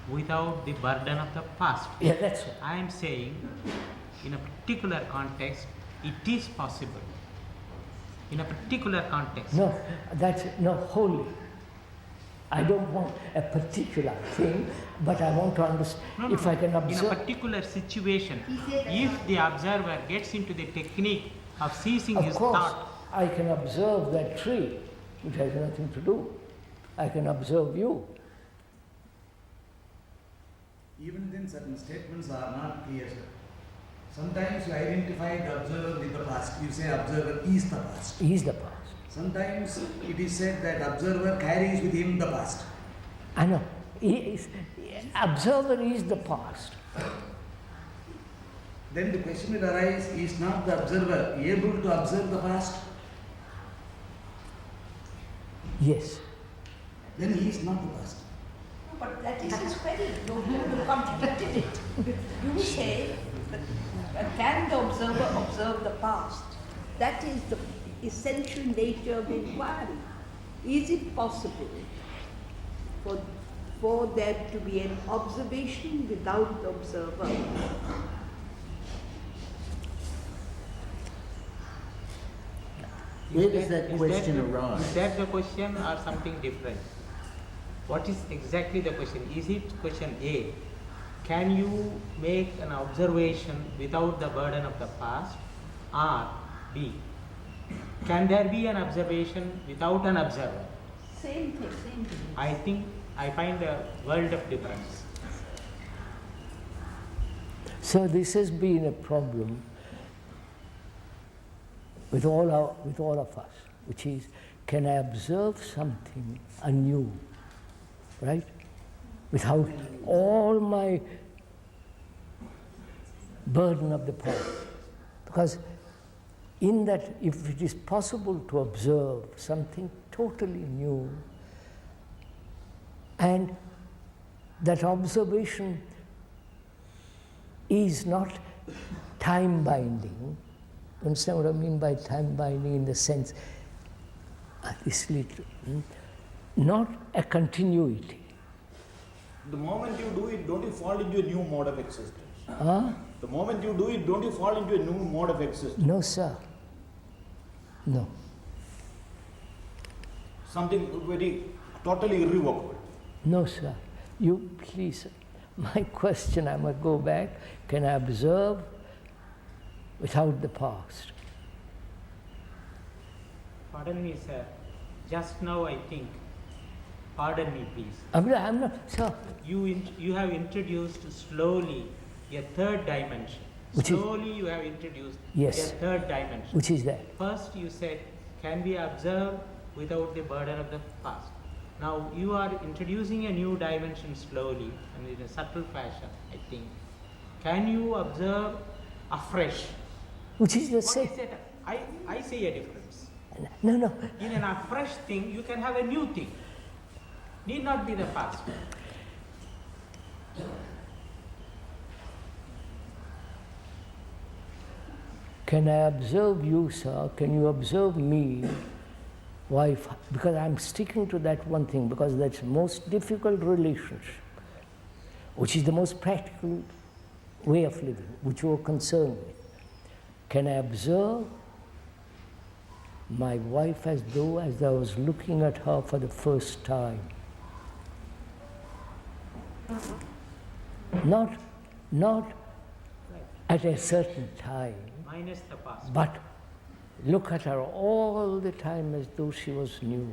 without the burden of the past. Yeah, that's right. I am saying, in a particular context, it is possible. In a particular context. No, that's not wholly. I don't want a particular thing, but I want to understand if I can observe. In a particular situation, if the observer gets into the technique of ceasing his thought. Of course, I can observe that tree, which has nothing to do. I can observe you. Even then, certain statements are not clear, sir. Sometimes you identify the observer with the past. You say observer is the past. He is the past. Sometimes it is said that observer carries with him the past. I know. Observer is the past. Then the question will arise, is not the observer able to observe the past? Yes. Then he is not the past. But that is his query. You contradicted it. You say, can the observer observe the past? That is the essential nature of the inquiry. Is it possible for there to be an observation without the observer? Where does that question arise? Is that the question or something different? What is exactly the question? Is it question A? Can you make an observation without the burden of the past? Or B? Can there be an observation without an observer? Same thing. I find a world of difference. So this has been a problem with all of us, which is, can I observe something anew, right? Without all my burden of the past. Because in that, if it is possible to observe something totally new, and that observation is not time binding. Understand what I mean by time binding in the sense, not a continuity. The moment you do it, don't you fall into a new mode of existence? Huh? The moment you do it, don't you fall into a new mode of existence? No, sir. No. Something very totally irrevocable. No, sir. You please, my question, I must go back. Can I observe without the past? Pardon me, sir. Just now I think, pardon me please. I'm not, sir. You have introduced slowly a third dimension. Slowly you have introduced a third dimension. Which is that? First you said, can we observe without the burden of the past? Now you are introducing a new dimension slowly and in a subtle fashion, I think. Can you observe afresh? Which is the same. What is it? I see a difference. No. In an afresh thing, you can have a new thing. Need not be the past. Can I observe you, sir? Can you observe me? Why? Because I'm sticking to that one thing, because that's the most difficult relationship, which is the most practical way of living, which you are concerned with. Can I observe my wife as though I was looking at her for the first time? Not at a certain time, minus the past, but look at her all the time as though she was new.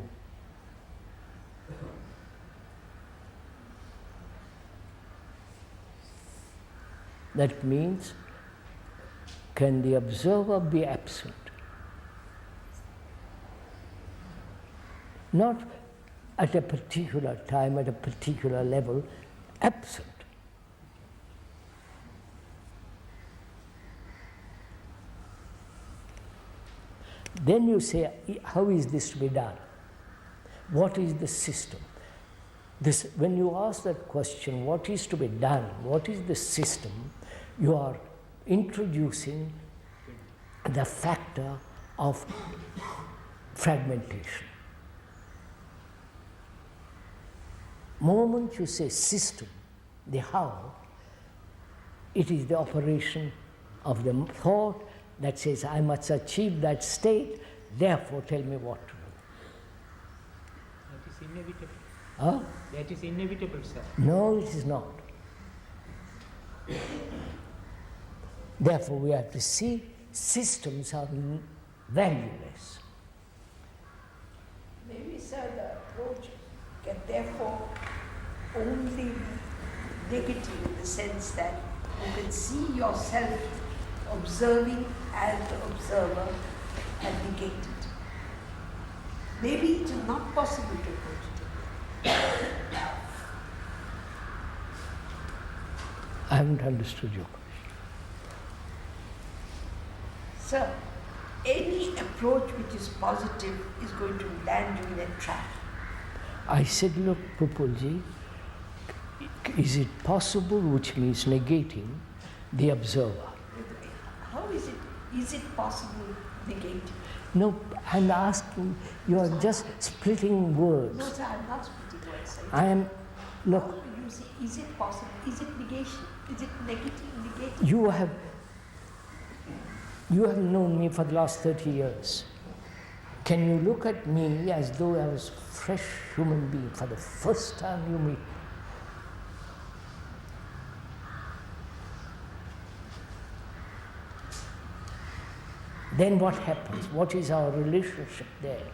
That means, can the observer be absent? Not at a particular time, at a particular level, absent. Then you say, how is this to be done? What is the system? When you ask that question, what is to be done, what is the system, you are introducing the factor of fragmentation. Moment you say system, the how, it is the operation of the thought that says, I must achieve that state, therefore tell me what to do. That is inevitable. Huh? That is inevitable, sir. No, it is not. Therefore, we have to see systems are valueless. Maybe, sir, the approach can therefore only be negative in the sense that you can see yourself observing as the observer and negate it. Maybe it is not possible to approach it. I haven't understood your question. Sir, any approach which is positive is going to land you in a trap. I said, look, Pupulji, is it possible, which means negating the observer? How is it possible negating? No, I'm asking, you are just splitting words. No, sir, I'm not splitting words, sir. I am, look. How do you say, is it possible? Is it negation? Is it negating? You have known me for the last 30 years. Can you look at me as though I was a fresh human being for the first time you meet me? Then what happens? What is our relationship there?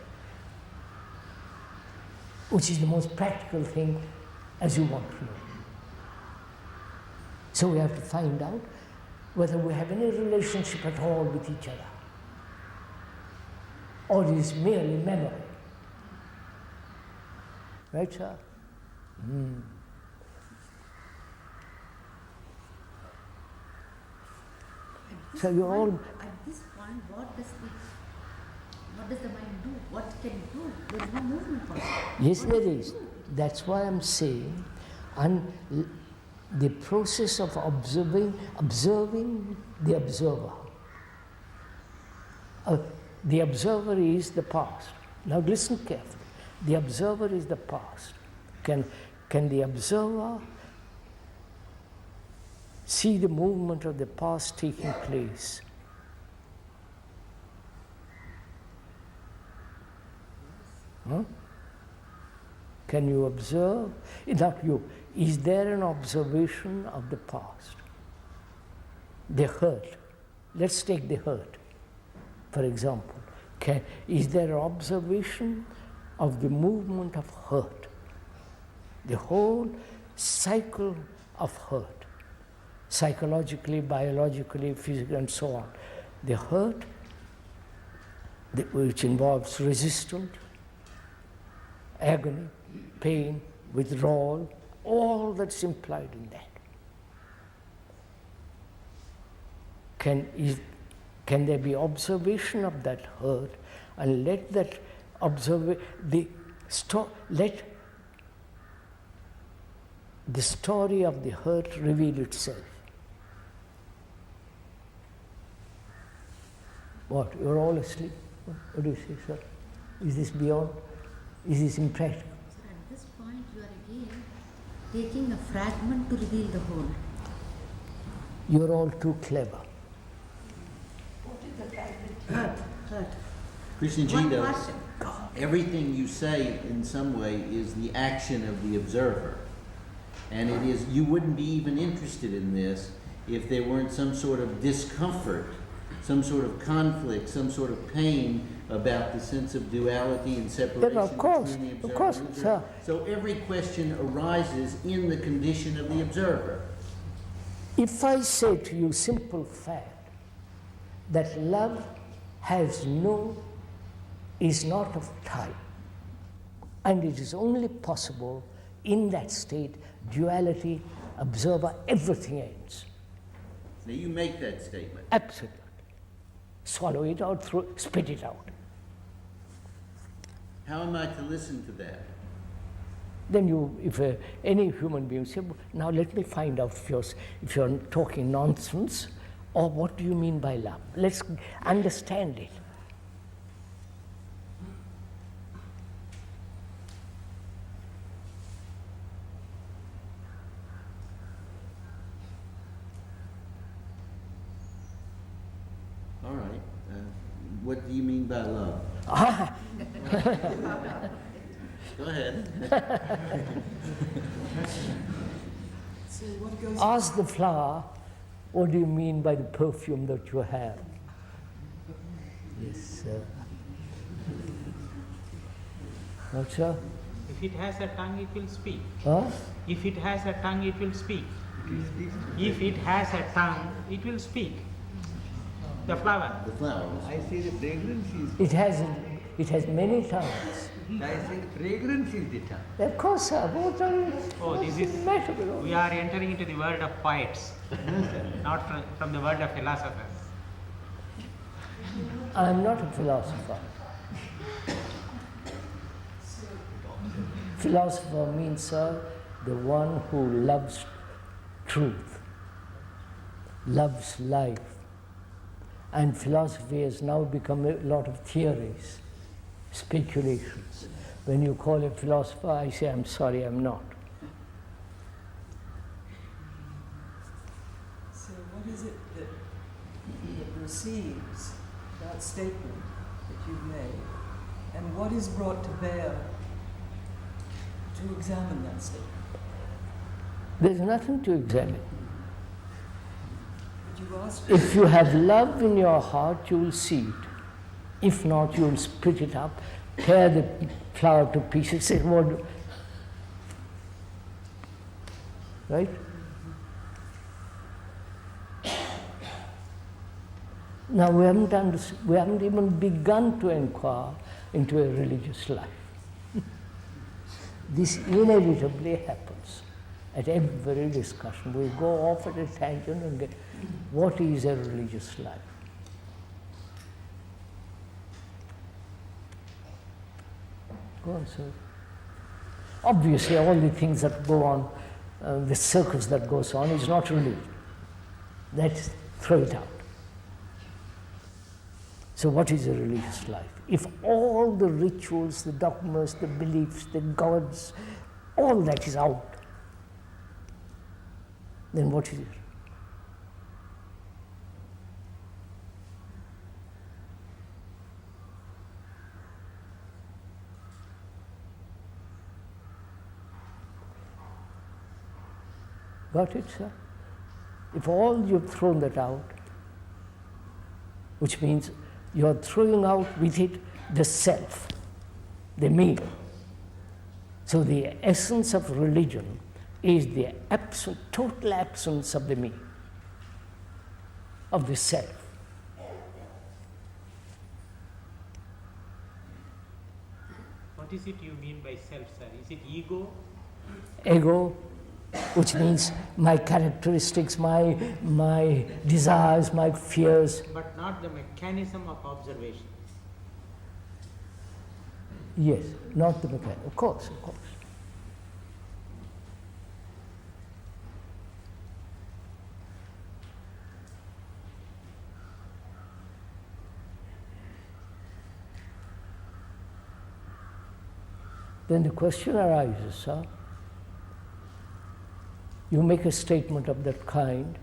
Which is the most practical thing as you want to know. So we have to find out whether we have any relationship at all with each other, or it is merely memory. Right, sir? So you're all... At this point, what does the mind do? What can it do? There is no movement for it. Yes, there is. That's why I'm saying, and the process of observing the observer. The observer is the past. Now listen carefully. The observer is the past. Can the observer see the movement of the past taking place? Huh? Can you observe? Not you. Is there an observation of the past? The hurt. Let's take the hurt, for example. Is there an observation of the movement of hurt? The whole cycle of hurt, psychologically, biologically, physically, and so on. The hurt, which involves resistance, agony, pain, withdrawal, all that's implied in that. Can there be observation of that hurt, and let that let the story of the hurt reveal itself? What? You're all asleep? What do you say, sir? Is this beyond? Is this impractical? Sir, at this point you are again taking a fragment to reveal the whole. You're all too clever. Hurt. Krishnajita, everything you say in some way is the action of the observer. And it is, you wouldn't be even interested in this if there weren't some sort of discomfort, some sort of conflict, some sort of pain about the sense of duality and separation Of course, between the observer of course, and the sir. observer. So every question arises in the condition of the observer. If I say to you simple fact that love is not of time, and it is only possible in that state, duality, observer, everything ends. Now you make that statement. Absolutely. Swallow it out, spit it out. How am I to listen to that? Then if any human being say, now let me find out if you're talking nonsense, or what do you mean by love? Let's understand it. All right. What do you mean by love? Go ahead. So what goes Ask the flower, what do you mean by the perfume that you have? Yes, sir. What, sir? If it has a tongue, it will speak. Huh? If it has a tongue, it will speak. If it has a tongue, it will speak. The flower. The flower. I say the fragrance is. It has many tongues. I say the fragrance is the tongue. Of course, sir. This is. We are entering into the world of poets, not from the world of philosophers. I am not a philosopher. Philosopher means, sir, the one who loves truth, loves life. And philosophy has now become a lot of theories, speculations. When you call a philosopher, I say, I'm sorry, I'm not. So what is it that receives that statement that you've made, and what is brought to bear to examine that statement? There's nothing to examine. But you've asked. If you have love in your heart, you will see it. If not, you will split it up, tear the flower to pieces, say, what? Right? Now we haven't even begun to inquire into a religious life. This inevitably happens at every discussion. We go off at a tangent and get, what is a religious life? Go on, sir. Obviously, all the things that go on, the circus that goes on is not religion. Let's throw it out. So what is a religious life? If all the rituals, the dogmas, the beliefs, the gods, all that is out, then what is it? Got it, sir? If all you've thrown that out, which means you're throwing out with it the self, the me. So the essence of religion is the total absence of the me, of the self. What is it you mean by self, sir? Is it ego? Ego, which means my characteristics, my desires, my fears. But not the mechanism of observation. Yes, not the mechanism. Of course, of course. Then the question arises, sir. You make a statement of that kind,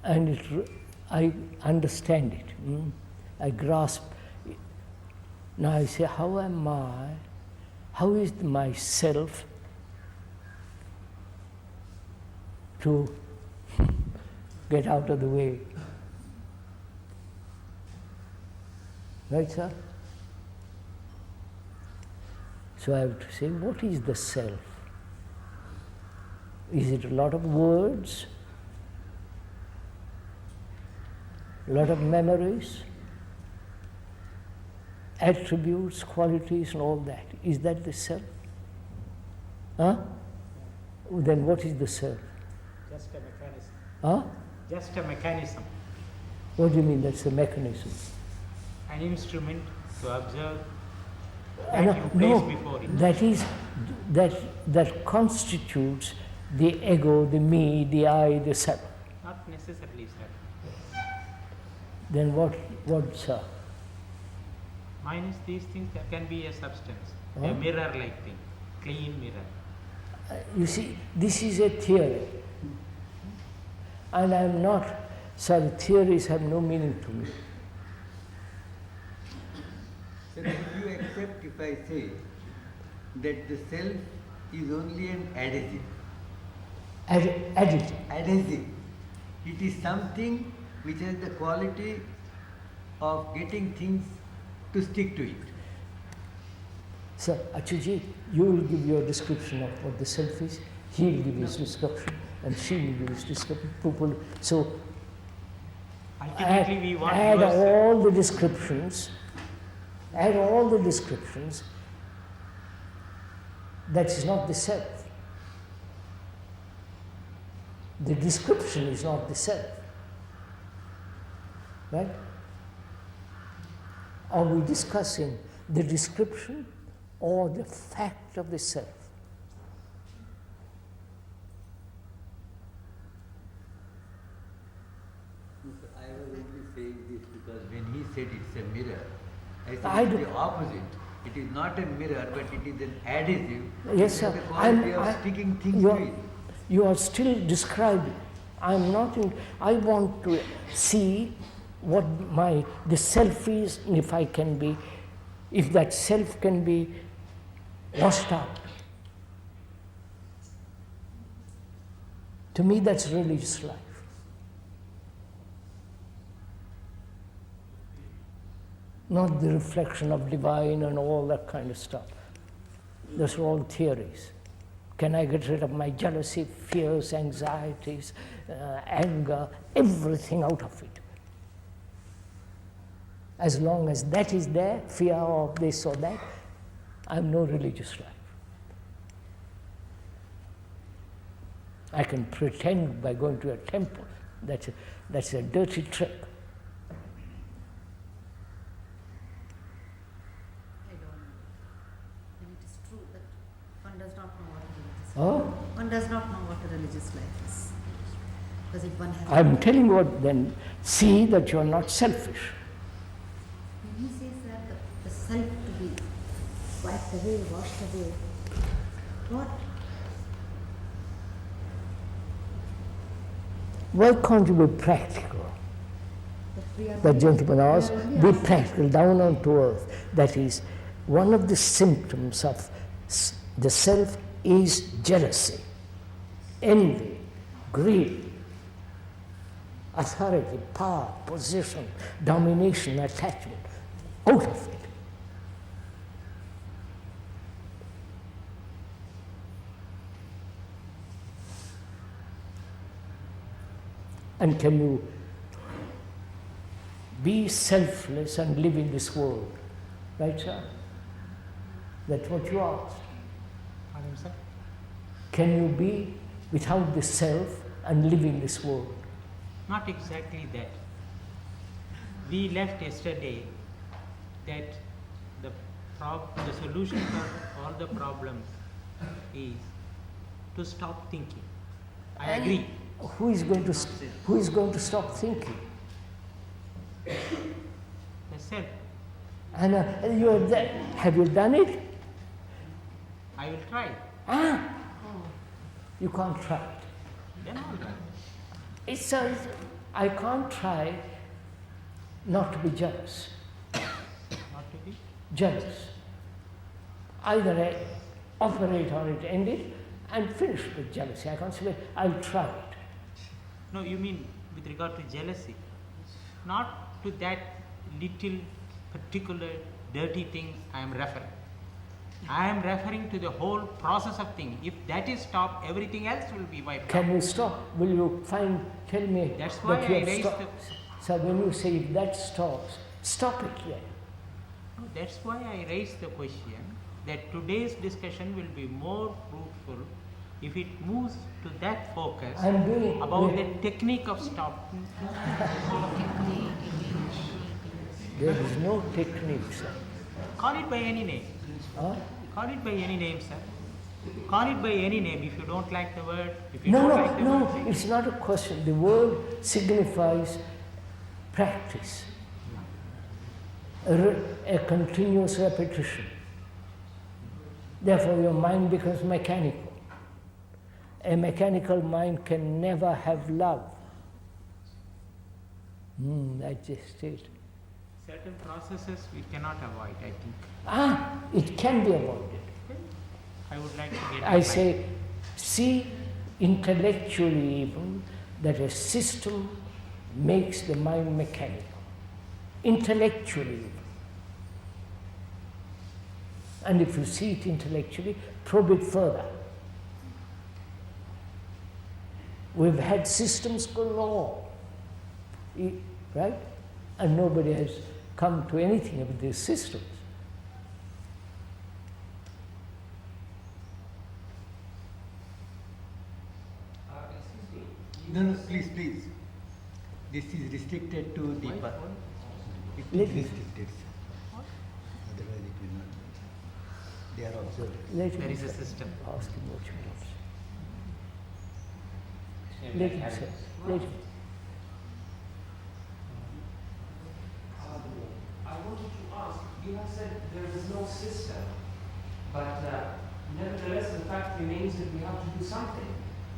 and I understand it. I grasp it. Now I say, how am I? How is myself to get out of the way? Right, sir? So I have to say, what is the self? Is it a lot of words? A lot of memories? Attributes, qualities and all that? Is that the self? Huh? Then what is the self? Just a mechanism. Huh? Just a mechanism. What do you mean that's a mechanism? An instrument to observe that you place before it. That is, that constitutes the ego, the me, the I, the self. Not necessarily, sir. Then what, sir? Minus these things, there can be a substance, Huh? a mirror-like thing, clean mirror. You see, this is a theory. And I'm not, sorry, theories have no meaning to me. So do you accept if I say that the self is only an adhesive? Additive. Adhesive. It is something which has the quality of getting things to stick to it. Sir, Achuji, you will give your description of what the self is, he will give his description, and she will give his description. So, Ultimately, we want add yours, sir. all the descriptions, that is not the self. The description is not the self. Right? Are we discussing the description or the fact of the self? I was only saying this because when he said it's a mirror, I said I it's do- the opposite. It is not a mirror, but it is an adhesive. Yes, It has sir. the quality of sticking things you to are, it. you are still describing. I'm not in, I want to see what the self is, and if that self can be washed out. To me, that's religious life. Not the reflection of divine and all that kind of stuff. Those are all theories. Can I get rid of my jealousy, fears, anxieties, anger, everything out of it? As long as that is there, fear of this or that, I have no religious life. I can pretend by going to a temple. That's a dirty trick. I don't know. And it is true that one does not know what a religious Oh? life is. One does not know what a religious life is. Because if one has I'm telling you what, then see that you're not selfish. When he says that the self to be wiped away, washed away, What? Why can't you be practical? The gentleman asked, be practical, down onto earth. That is, one of the symptoms of the self is jealousy, envy, greed, authority, power, position, domination, attachment, out of it. And can you be selfless and live in this world? Right, sir? That's what you asked. Pardon, sir? Can you be without the self and live in this world? Not exactly that. We left yesterday that the solution for all the problems is to stop thinking. I agree. Who is going to stop thinking? The self. And have you done it? I will try. You can't try it. Then all right. It says, I can't try not to be jealous. Not to be? Jealous. Either I operate on it, end it, and finish with jealousy. I can't say, I'll try it. No, you mean with regard to jealousy. Not to that little particular dirty thing I am referring. I am referring to the whole process of thing. If that is stopped, everything else will be wiped out. Can you stop? Will you tell me That's why that you I have raised stopped? the... So when you say if that stops, stop it then. No, that's why I raised the question that today's discussion will be more fruitful if it moves to that focus about the technique of stopping. There is no technique, sir. Call it by any name. Huh? Call it by any name, sir. Call it by any name if you don't like the word. If you No, don't like the word, it's not a question. The word signifies practice, a continuous repetition. Therefore, your mind becomes mechanical. A mechanical mind can never have love. That's just it. certain processes we cannot avoid, I think. It can be avoided. I would like to get I say, see intellectually even that a system makes the mind mechanical. Intellectually even. And if you see it intellectually, probe it further. We've had systems galore, right? And nobody has come to anything about these systems. Excuse me. No, please, please. This is restricted to the... It is restricted, sir. Otherwise it will not be. They are observed. There is a system. Ask him what he wants. Let him say. Let him. I wanted to ask, you have said there is no system, but nevertheless the fact remains that we have to do something.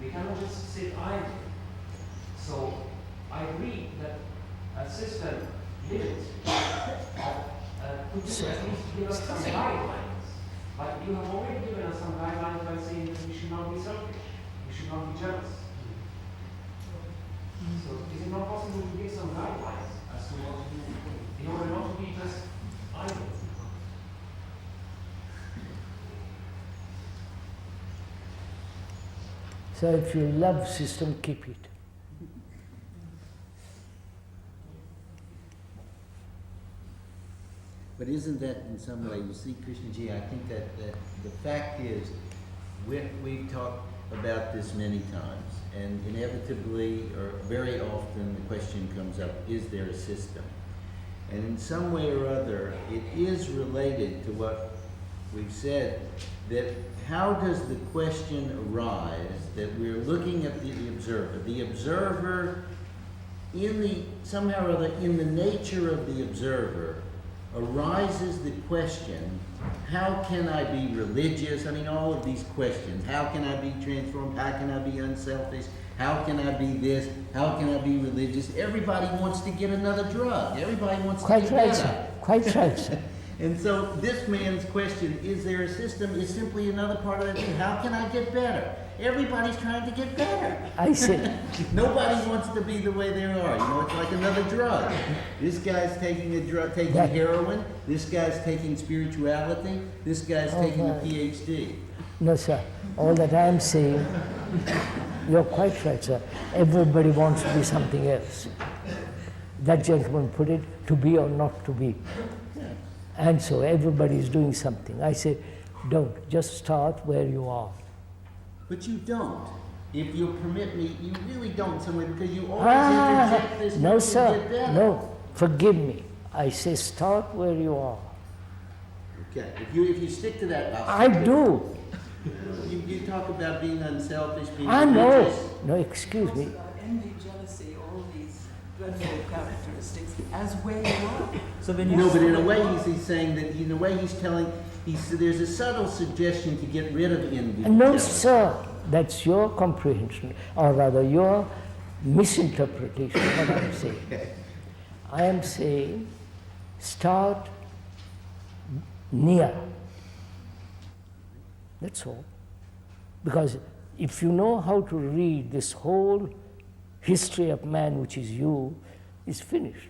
We cannot just sit idle. So I agree that a system limits could you at least give us some guidelines. But you have already given us some guidelines by saying that we should not be selfish, we should not be jealous. So is it not possible to give some guidelines as to what to do in order not to be just idle? So if you love system, keep it. But isn't that in some way, you see, Krishnaji, I think that the fact is, we've talked about this many times, and inevitably, or very often, the question comes up, is there a system? And in some way or other, it is related to what we've said, that how does the question arise that we're looking at the observer? The observer, somehow or other, in the nature of the observer, arises the question, how can I be religious? I mean, all of these questions. How can I be transformed? How can I be unselfish? How can I be this? How can I be religious? Everybody wants to get another drug. Everybody wants to get better. Sir. Quite right, sir. And so this man's question, is there a system, is simply another part of that thing. How can I get better? Everybody's trying to get better. I said, Nobody wants to be the way they are. You know, it's like another drug. This guy's taking a drug, taking heroin. This guy's taking spirituality. This guy's taking a PhD. no, sir. All that I am saying, you're quite right, sir. Everybody wants to be something else. That gentleman put it, to be or not to be. And so everybody is doing something. I say, don't. Just start where you are. But you don't. If you'll permit me, you really don't somewhere because you always interject this. No, to sir. get better. No, forgive me. I say start where you are. Okay. If you stick to that, I do. You talk about being unselfish, being I know. religious. No, excuse me. About envy, jealousy, all these dreadful characteristics as where you are. So when you No, but in a way he's saying that in a way he's telling there's a subtle suggestion to get rid of envy. No, sir. That's your comprehension, or rather your misinterpretation of what I'm saying. I am saying start near. That's all. Because if you know how to read this whole history of man, which is you, is finished.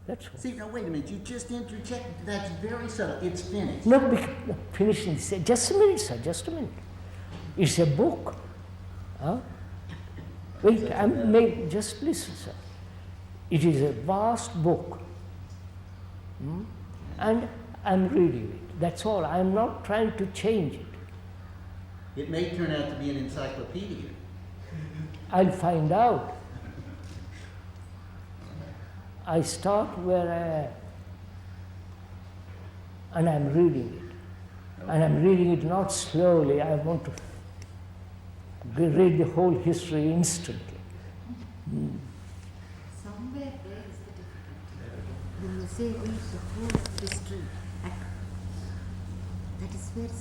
That's all. See, now wait a minute, you just interjected, that's very subtle, it's finished. No, finishing, just a minute, sir, just a minute. It's a book. Huh? Wait, just listen, sir. It is a vast book. And I'm reading it. That's all. I'm not trying to change it. It may turn out to be an encyclopedia. I'll find out. I start where I am. And I'm reading it. And I'm reading it not slowly. I want to read the whole history instantly. Somewhere there is the difficulty. When you say read the whole history, that is where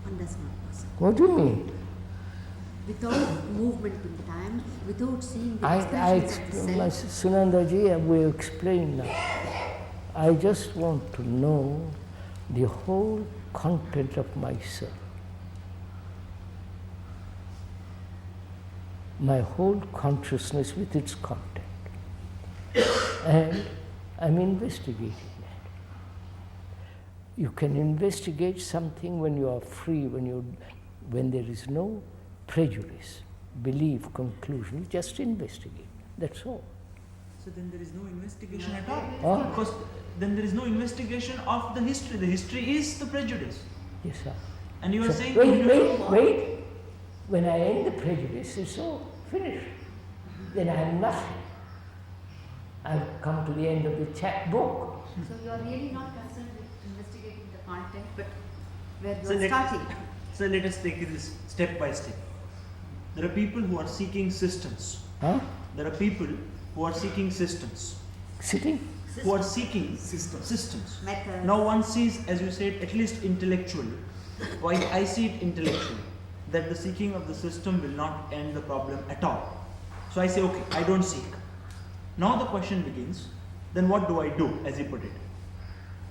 one does not pass. What do you mean? Without movement in time, without seeing the expressions of the self. Sunandaji, we explain now. I just want to know the whole content of myself. My whole consciousness with its content. And I'm investigating that. You can investigate something when you are free, when there is no prejudice, belief, conclusion. You just investigate. That's all. So then there is no investigation at all. Because then there is no investigation of the history. The history is the prejudice. Yes, sir. And you are saying... Wait. When I end the prejudice, it's all finished. Then I am nothing. I've come to the end of the book. So you are really not concerned with investigating the content, but where you So are starting. So let us take this step by step. There are people who are seeking systems. Huh? There are people who are seeking systems. Sitting? Who are seeking systems. Methods. Now one sees, as you said, at least intellectually. Why I see it intellectually, that the seeking of the system will not end the problem at all. So I say, okay, I don't seek. Now the question begins, then what do I do, as he put it?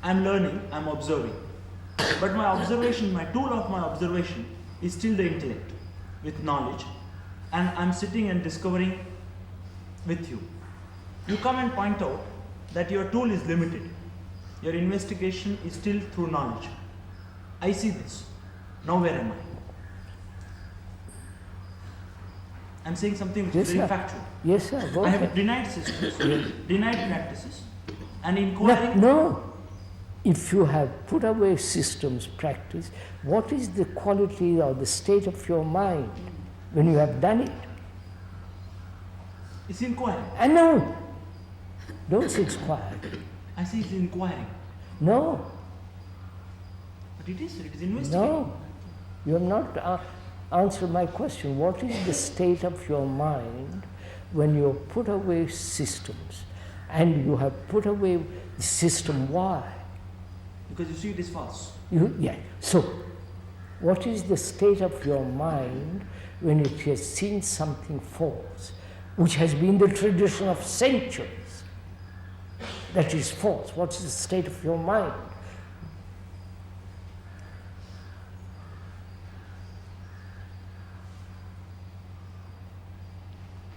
I'm learning, I'm observing. But my observation, my tool of my observation is still the intellect, with knowledge. And I'm sitting and discovering with you. You come and point out that your tool is limited. Your investigation is still through knowledge. I see this. Now where am I? I'm saying something which is very factual. Yes, sir. I have denied systems, denied practices, and inquiring. No. If you have put away systems, practice, what is the quality or the state of your mind when you have done it? It's inquiring. I know. Don't say it's quiet. I say it's inquiring. No. But it is investigating. No. You have not answered my question. What is the state of your mind when you put away systems And you have put away the system. Why? Because you see it is false. So, what is the state of your mind when it has seen something false, which has been the tradition of centuries? That is false. What is the state of your mind?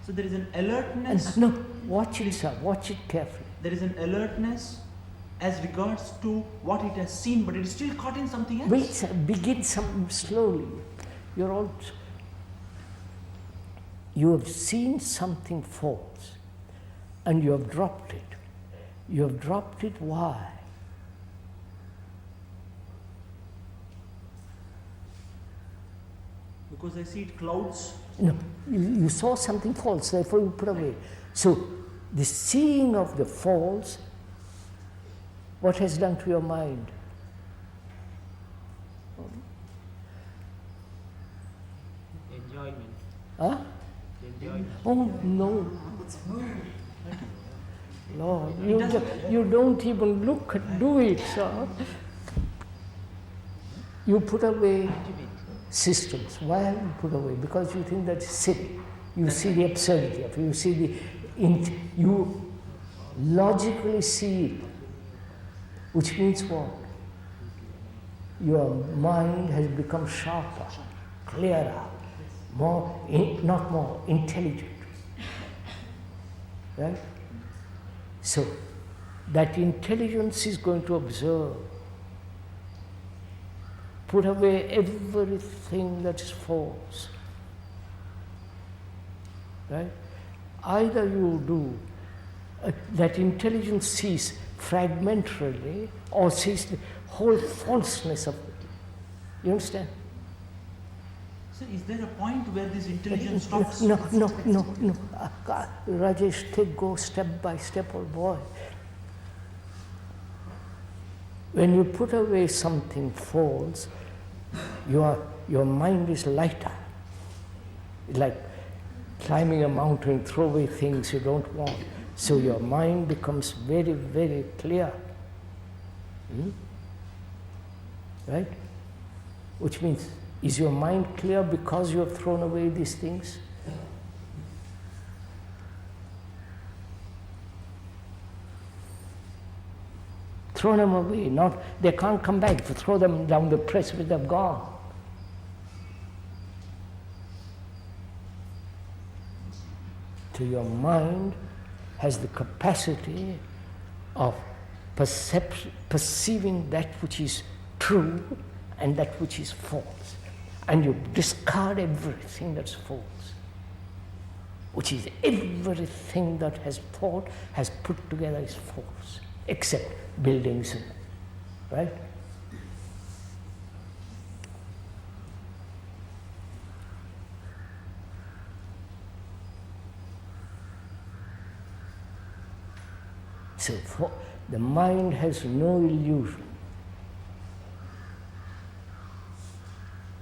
So there is an alertness. No, watch it, sir. Watch it carefully. There is an alertness as regards to what it has seen, but it is still caught in something else. Wait, sir. Begin slowly. You have seen something false, and you have dropped it. You have dropped it. Why? Because I see it clouds. No, you saw something false, therefore you put away. So, the seeing of the false, what has done to your mind? Enjoyment. Huh? Enjoyment. Oh, no. Lord, you don't even look at do it, sir. You put away systems. Why have you put away? Because you think that's silly. You see the absurdity of it. You see you logically see it. Which means what? Your mind has become sharper, clearer, not more intelligent. Right? So, that intelligence is going to observe. Put away everything that is false. Right? Either you do, that intelligence sees fragmentarily or sees the whole falseness of it. You understand? So is there a point where this intelligence stops? No. Rajesh, go step by step, old boy. When you put away something false, your mind is lighter. Like climbing a mountain, throw away things you don't want. So your mind becomes very, very clear. Right? Which means, is your mind clear because you have thrown away these things? Throw them away. They can't come back. If you throw them down the precipice, they're gone. So your mind has the capacity of perceiving that which is true and that which is false. And you discard everything that's false, which is everything that has thought has put together is false, except buildings, right? So the mind has no illusion,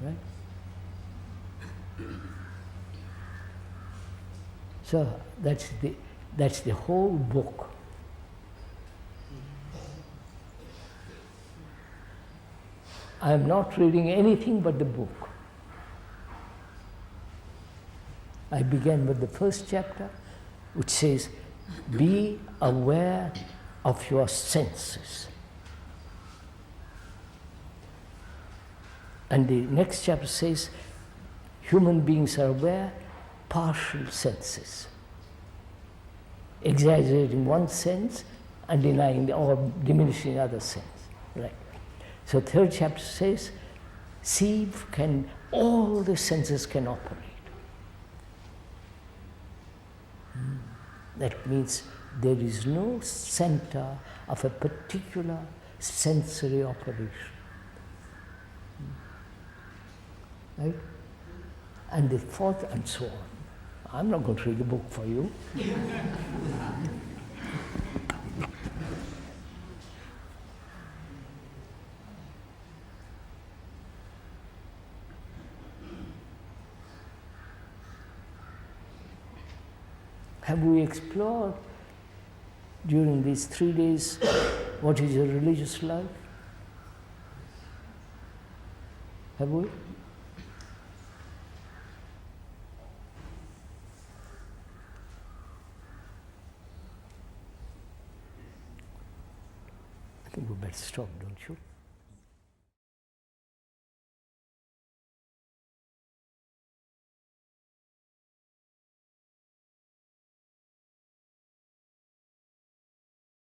right? So that's the whole book. I am not reading anything but the book. I began with the first chapter, which says, be aware of your senses. And the next chapter says, human beings are aware, partial senses. Exaggerating one sense and denying or diminishing other sense. Right. So third chapter says, see, all the senses can operate. That means there is no center of a particular sensory operation. Right? And the fourth, and so on. I'm not going to read the book for you. Have we explored during these 3 days, what is your religious life? Have we? I think we better stop, don't you?